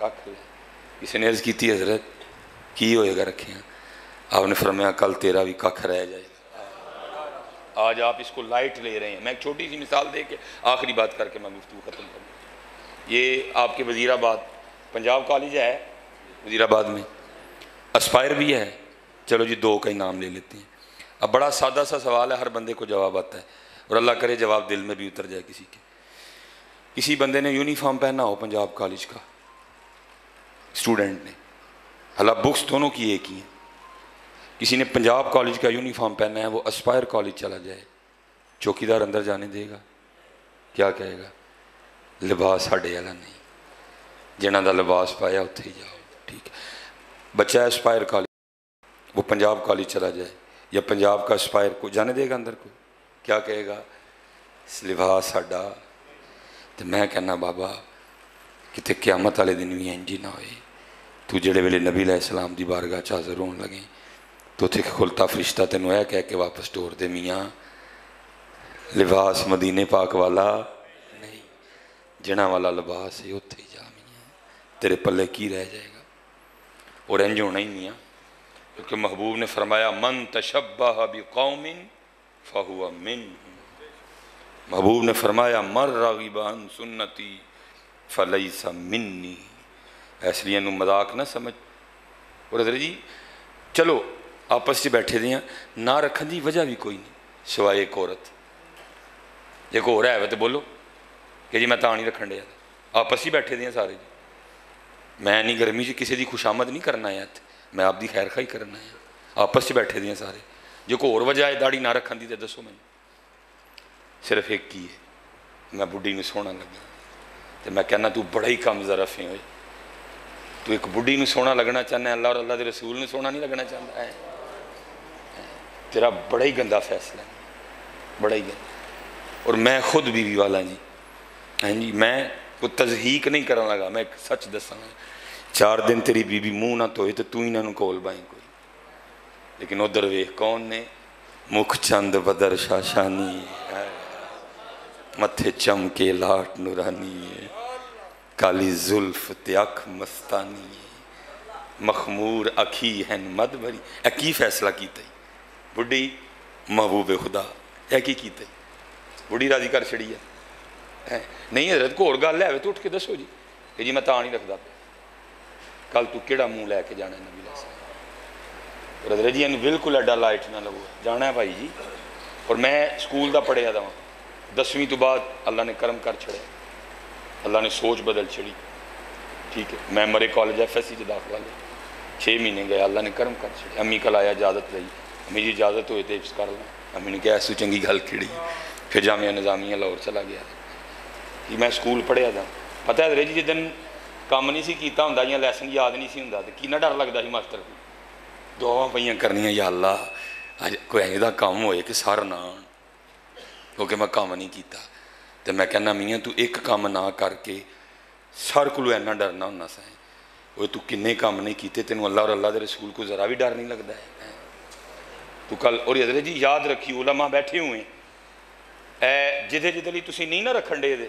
رکھ لے۔ کسی نے عرض کی تھی حضرت کی ہوئے گا رکھے ہیں؟ آپ نے فرمایا کل تیرا بھی ککھ رہ جائے گا۔ آج آپ اس کو لائٹ لے رہے ہیں۔ میں ایک چھوٹی سی مثال دے کے آخری بات کر کے میں گفتگو ختم کروں۔ یہ آپ کے وزیر آباد پنجاب کالج ہے، وزیر آباد میں اسپائر بھی ہے، چلو جی 2 کا ہی نام لے لیتے ہیں۔ اب بڑا سادہ سا سوال ہے، ہر بندے کو جواب آتا ہے، اور اللہ کرے جواب دل میں بھی اتر جائے کسی کے۔ کسی بندے نے یونیفارم پہنا ہو پنجاب کالج کا، اسٹوڈنٹ نے، حالانکہ بکس دونوں کی ایک ہی ہیں، کسی نے پنجاب کالج کا یونیفارم پہنا ہے، وہ اسپائر کالج چلا جائے، چوکیدار اندر جانے دے گا؟ کیا کہے گا؟ لباس ساڈے والا نہیں، جنہاں دا لباس پایا اتھے ہی جاؤ۔ ٹھیک ہے، بچہ ہے اسپائر کالج، وہ پنجاب کالج چلا جائے یا پنجاب کا اسپائر کو جانے دے گا اندر کو؟ کیا کہے گا؟ لباس ساڈا۔ تو میں کہنا بابا کتے قیامت والے دن بھی انجی نہ ہوئے، تو جڑے ویلے نبی علیہ السلام دی بارگاہ چ حاضر ہون لگے تو اتنے کھلتا فرشتہ تینوں اے کہہ کے واپس ٹور دے، میاں لباس مدینے پاک والا نہیں، جنہ والا لباس ہے اتھے جا میاں، تیرے پلے کی رہ جائے گا؟ اور انج ہونا ہی میاں، کیونکہ محبوب نے فرمایا من تشبہ بقوم فہو منہم، محبوب نے فرمایا من رغب عن سنتی فلیس منی، اس لیے انہوں مذاق نہ سمجھ۔ اور حضرت جی چلو آپس سے بیٹھے دیاں، نہ رکھن دی وجہ بھی کوئی نہیں سوائے ایک عورت، ایک ہو رہا ہے تو بولو کہ جی میں تاں نہیں رکھن دیا، آپس ہی بیٹھے دیاں سارے جی، میں نہیں گرمی سے کسی دی خوش آمد نہیں کرنا ہے، میں آپ دی خیر خواہی کرنا ہے، آپس سے بیٹھے دیاں سارے، جو کوئی اور وجہ ہے داڑھی نہ رکھن دی تے دسو میں، صرف ایک کی ہے، میں بڈھی میں سونا لگا، تو میں کہنا تو بڑا ہی کم ظرف ہے ہوئے، تو ایک بڈھی میں سونا لگنا چاہنا ہے، اللہ اور اللہ دے رسول میں سونا نہیں لگنا چاہتا ہے، تیرا بڑا ہی گندہ فیصلہ ہے، بڑا ہی گندہ۔ اور میں خود بیوی والا جی، ہاں جی، میں کوئی تضحیق نہیں کرنے لگا، میں ایک سچ دساں، 4 دن تیری بیوی منہ نہ دھوئے تو ہی نہ کول بائیں کوئی، لیکن ادھر ویکھ کون نے؟ مکھ چند بدر شاشانی ہے، متھے چم کے لاٹ نورانی ہے، کالی زلف تے اکھ مستانی ہے، مخمور اکھی ہیں مد بری، اے کی فیصلہ کیتا ہی بڑھی محبوب خدا، اے کی کیتا ہی بڑھی راضی کر چھڑی ہے؟ نہیں حضرت کو اور گل ہے تو اٹھ کے دسو جی کہ جی میں تاں نہیں رکھدا پیا، کل تو کیڑا منہ لے کے جانا ہے نبی علیہ السلام؟ اور حضرت جی انہوں بالکل ایڈا لائٹ نہ لگو، جانا ہے بھائی جی۔ اور میں سکول دا پڑھیا دا 10ویں تو بعد اللہ نے کرم کر چھڑے، اللہ نے سوچ بدل چھڑی، ٹھیک ہے، میں مرے کالج ایف ایس سی سے داخلہ لے، 6 مہینے گئے، اللہ نے کرم کر چھڑے، امی کل آیا اجازت رہی، امی جی اجازت ہوئے تو حفظ کر لیں، امی نے کہا ایسو چنگی گل کھڑی، پھر جامعہ نظامیہ لاہور چلا گیا، میں سکول پڑھیا تھا، پتہ ہے حضرت جی جدن کام نہیں سی کیتا ہوندا یا لیسن یاد نہیں سی ہوندا تے کینہ ڈر لگدا سی ماسٹر کو، دعاواں پئیاں کرنیاں یا اللہ اج کوئی ایویں دا کام ہوئے کہ سر نہ آن، کیونکہ میں کام نہیں کیتا، تو میں کہنا میاں تو ایک کام نہ کر کے سر کو اینا ڈرنا ہونا سا، وہ تو کنے کام نہیں کیتے، تینوں اللہ اور اللہ دے رسول کو ذرا بھی ڈر نہیں لگتا ہے تو کل۔ اور حضرت جی یاد رکھی علماء بیٹھے ہوئے جدے جدے لی تسی نہیں نہ رکھن دے دے،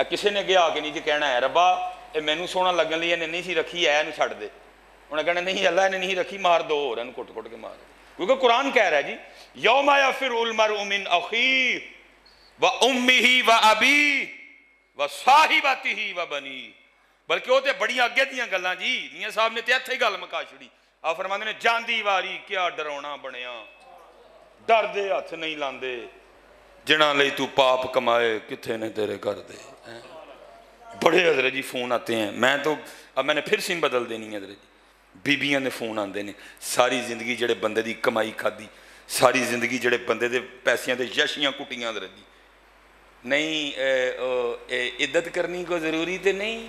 کسے نے گیا کہ نہیں جی کہنا ہے ربا اے مینوں سونا لگن لی انہیں نہیں سی رکھی ہے انہوں چھڑ دے، انہیں کہنا نہیں اللہ نے نہیں رکھی مار دو اور انہوں کٹ کٹ کے مار دو، کیونکہ قرآن کہہ رہا ہے جی یوم یفر المرء من اخیہ و امہ و ابیہ و صاحبتہ و بنیہ، بلکہ وہ تے بڑی آگے دیاں گلاں جی، میاں صاحب نے تے اتھے ہی گل مکا چھڑی، آپ فرماندے نے جاندی واری کیا ڈرونا بنیا، ڈر دے ہاتھ نہیں لاندے، جنہاں لئی تو پاپ کمائے کتھے نے تیرے کر دے، بڑے حضرت جی فون آتے ہیں، میں تو اب میں نے پھر سم بدل دینی ہے حضرت جی، بیبیاں نے فون آندے نے، ساری زندگی جڑے بندے دی کمائی کھادی، ساری زندگی جڑے بندے دے پیسیاں دے یشیاں کٹیاں حضرت جی، نہیں عدت کرنی کو ضروری تے نہیں،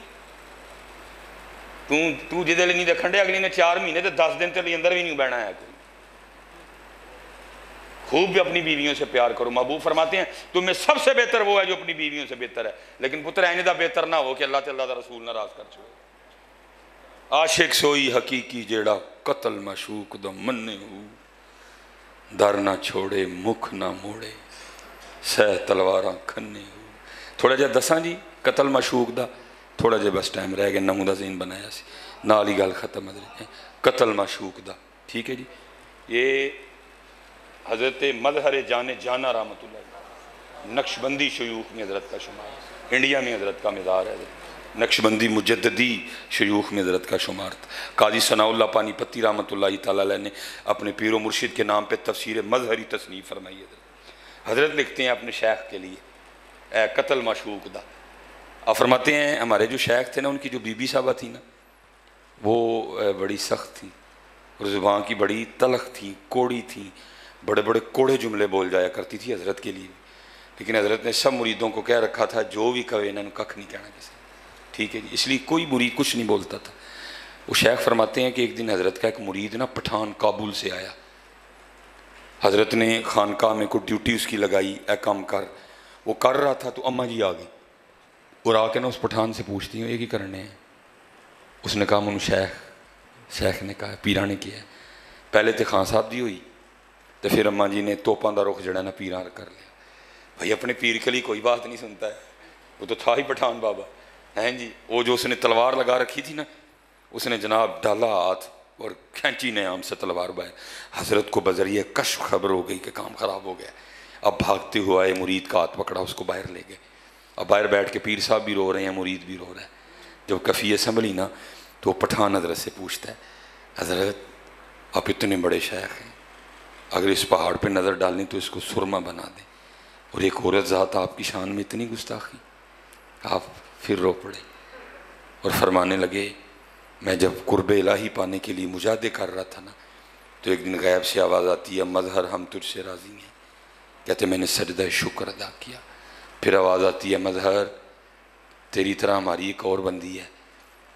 تو جدے لئے نہیں رکھن دے اگلی نے 4 مہینے تے 10 دن تے لئے اندر بھی نہیں بیٹھنا ہے کوئی، خوب بھی اپنی بیویوں سے پیار کرو، محبوب فرماتے ہیں تم میں سب سے بہتر وہ ہے جو اپنی بیویوں سے بہتر ہے، لیکن پتر اینی دا بہتر نہ ہو کہ اللہ تے اللہ دا رسول ناراض کر چھوڑے، عاشق سوئی حقیقی جیڑا قتل معشوق دا مننے ہو، در نہ چھوڑے مکھ نہ موڑے سہ تلواراں کھنے ہو۔ تھوڑا جا دساں جی قتل معشوق دا، تھوڑا جا بس ٹائم رہ گئے، نمو دا ذہن بنایا سی، نال ہی گل ختم حضرت، قتل معشوق دا ٹھیک ہے جی. یہ حضرت مظہر جان جانا رحمۃ اللہ نقشبندی شیوخ میں حضرت کا شمار ہے. انڈیا میں حضرت کا مزار ہے. نقشبندی مجددی شیوخ میں حضرت کا شمار تھا. قاضی ثناء اللہ پانی پتی رحمۃ اللہ تعالیٰ علیہ نے اپنے پیر و مرشد کے نام پہ تفسیر مظہری تصنیف فرمائی ہے. حضرت لکھتے ہیں اپنے شیخ کے لیے اے قتل معشوق دا. آپ فرماتے ہیں ہمارے جو شیخ تھے نا، ان کی جو بی بی صاحبہ تھی نا، وہ بڑی سخت تھی اور زبان کی بڑی تلخ تھی، کوڑی تھی، بڑے بڑے کوڑے جملے بول جایا کرتی تھی حضرت کے لیے. لیکن حضرت نے سب مریدوں کو کہہ رکھا تھا جو بھی کہے انہوں نے ککھ نہیں کہنا کسی. ٹھیک ہے جی. اس لیے کوئی مرید کچھ نہیں بولتا تھا. وہ شیخ فرماتے ہیں کہ ایک دن حضرت کا ایک مرید نا پٹھان کابل سے آیا. حضرت نے خانقاہ میں کوئی ڈیوٹی اس کی لگائی، اے کام کر. وہ کر رہا تھا تو اماں جی آ گئی اور آ کے نا اس پٹھان سے پوچھتی ہوں یہ کی کرنے ہیں. اس نے کہا من شیخ نے کہا پیرا نے کیا ہے. پہلے تو خان صاحب دی ہوئی تو پھر اماں جی نے توپاں دا رخ جڑا نا پیران کر لیا. بھائی اپنے پیر کے لیے کوئی بات نہیں سنتا ہے. وہ تو تھا ہی پٹھان بابا ہیں جی. وہ جو اس نے تلوار لگا رکھی تھی نا، اس نے جناب ڈالا ہاتھ اور کھینچی نے آم سے تلوار بائے. حضرت کو بذریعہ کشف خبر ہو گئی کہ کام خراب ہو گیا. اب بھاگتے ہوا ہے مرید کا ہاتھ پکڑا، اس کو باہر لے گئے. اب باہر بیٹھ کے پیر صاحب بھی رو رہے ہیں، مرید بھی رو رہا ہے. جب کفیہ سنبھلی نا تو پٹھان حضرت سے پوچھتا ہے حضرت آپ اتنے بڑے شیخ ہیں، اگر اس پہاڑ پہ نظر ڈالیں تو اس کو سرما بنا دیں، اور ایک عورت ذات آپ کی شان میں اتنی گستاخی. آپ پھر رو پڑے اور فرمانے لگے میں جب قرب الہی پانے کے لیے مجاہدے کر رہا تھا نا، تو ایک دن غیب سے آواز آتی ہے مظہر ہم تجھ سے راضی ہیں. کہتے میں نے سجدہ شکر ادا کیا. پھر آواز آتی ہے مظہر تیری طرح ہماری ایک اور بندی ہے،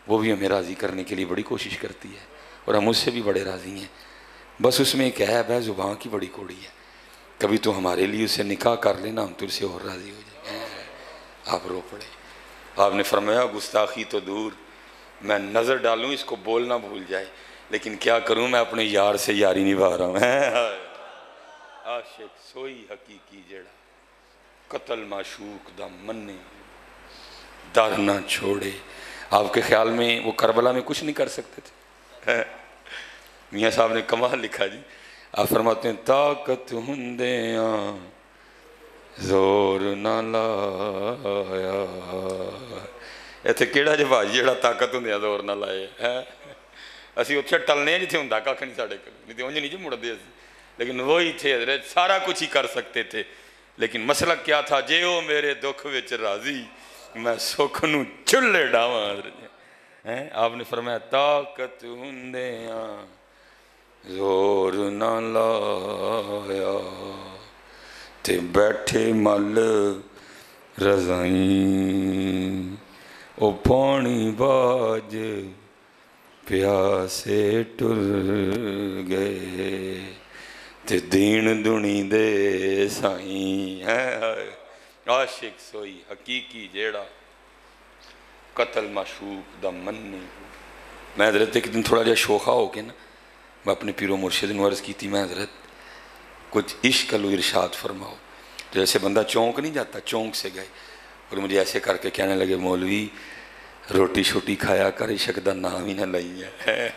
وہ بھی ہمیں راضی کرنے کے لیے بڑی کوشش کرتی ہے اور ہم اس سے بھی بڑے راضی ہیں. بس اس میں ایک عیب ہے، زبان کی بڑی کوڑی ہے. کبھی تو ہمارے لیے اسے نکاح کر لینا، ہم تجھ سے اور راضی ہو جائیں. آپ رو پڑے. آپ نے فرمایا گستاخی تو دور، میں نظر ڈالوں اس کو بولنا بھول جائے، لیکن کیا کروں میں اپنے یار سے یاری نبھا رہا ہوں. عاشق سوئی حقیقی جڑا قتل معشوق دا مننے در نہ چھوڑے. آپ کے خیال میں وہ کربلا میں کچھ نہیں کر سکتے تھے؟ میاں صاحب نے کمال لکھا جی. آپ فرماتے ہیں طاقت ہندیاں زور نہ لایا. ایتھے کیڑا جے بھائی جیڑا طاقت ہندیاں زور نہ لائے. اسی اتھے ٹلنے ہیں جتھے ہوندا ککھ نہیں ساڈے کول، نہیں تے اونج نہیں جی مڑدے اسی. لیکن وہی تھے حضرت، سارا کچھ ہی کر سکتے تھے. لیکن مسلک کیا تھا؟ جے او میرے دکھ وچ راضی میں سکھ نو چلے ڈاواں. آپ نے فرمایا طاقت ہندیاں زور نہ لایا تے بیٹھے مل رضائیں او پانی باج پیاسے ٹر گئے تے دین دنی دے سائیں. عاشق سوئی حقیقی جیڑا قتل معشوق دا مننے. میں حضرت ایک دن تھوڑا جا شوخہ ہو کے نا میں اپنے پیر و مرشد نے عرض کی تھی میں حضرت کچھ عشق لو ارشاد فرماؤ. تو جیسے بندہ چونک نہیں جاتا، چونک سے گئے اور مجھے ایسے کر کے کہنے لگے مولوی روٹی شوٹی کھایا کر، عشق دا نام ہی نہ لئی ہے،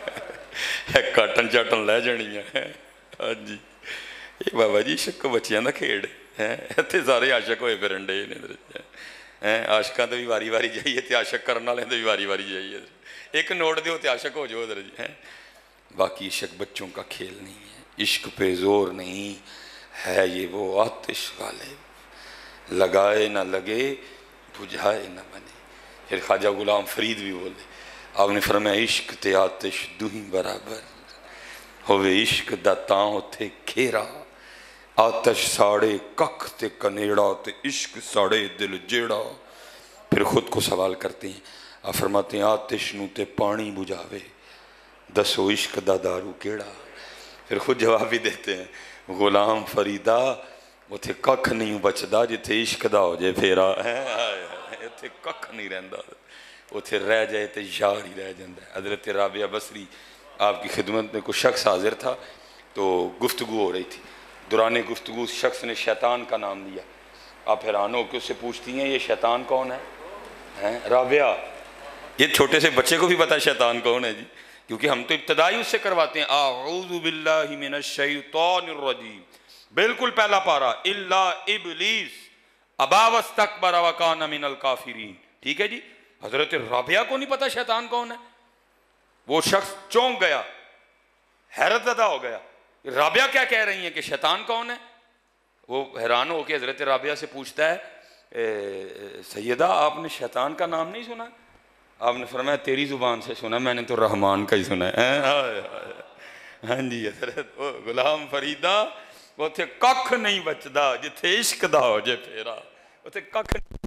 کاٹن چاٹن لے جانی ہے. ہاں جی یہ بابا جی عشق کو بچیاں دا کھیڑ ہے. اتنے سارے عاشق ہوئے پھرن ڈے نے، عاشقاں تو بھی واری واری جائیے تے عاشق کرن والے تو بھی واری واری جائیے. ایک نوٹ دیو تے عاشق ہو جو ادھر جی. باقی عشق بچوں کا کھیل نہیں ہے، عشق پہ زور نہیں ہے، یہ وہ آتش والے لگائے نہ لگے بجھائے نہ بنے. پھر خواجہ غلام فرید بھی بولے. آپ نے فرمایا عشق تے آتش دوہی برابر ہوئے، عشق دا تاں ہوتے کھیرا آتش ساڑے ککھ تے کنیڑا تے عشق ساڑے دل جیڑا. پھر خود کو سوال کرتے ہیں. آپ فرماتے ہیں آتش نو تے پانی بجھاوے دسو عشق دا دارو کیڑا. پھر خود جواب بھی دیتے ہیں غلام فریدہ اتھے ککھ نہیں بچدا جتھے عشق دا ہو جائے پھیرا. اتھے ککھ نہیں رہندا، اتھے رہ جائے تے یار ہی رہ جاندہ ہے. حضرت رابعہ بصری آپ کی خدمت میں کوئی شخص حاضر تھا تو گفتگو ہو رہی تھی. دوران گفتگو اس شخص نے شیطان کا نام لیا. آپ حیران ہو کہ اس سے پوچھتی ہیں یہ شیطان کون ہے؟ رابعہ یہ چھوٹے سے بچے کو بھی پتا شیطان کون ہے جی. کیونکہ ہم تو ابتدائی اس سے کرواتے ہیں اعوذ باللہ من الشیطان الرجیم، بالکل پہلا پارا، الا ابلیس ابا واستکبر وکان من الکافرین، ٹھیک ہے جی۔ حضرت رابعہ کو نہیں پتا شیطان کون ہے، وہ شخص چونک گیا، حیرت زدہ ہو گیا، رابعہ کیا کہہ رہی ہیں کہ شیطان کون ہے؟ وہ حیران ہو کے حضرت رابعہ سے پوچھتا ہے سیدہ آپ نے شیطان کا نام نہیں سنا؟ آپ نے فرمایا تیری زبان سے سنا، میں نے تو رحمان کا ہی سنا ہے۔ ہاں جی حضرت غلام فریدہ اتنے کھ نہیں بچتا، جتھے عشق دا ہو جے پھیرا اتنے کھ نہیں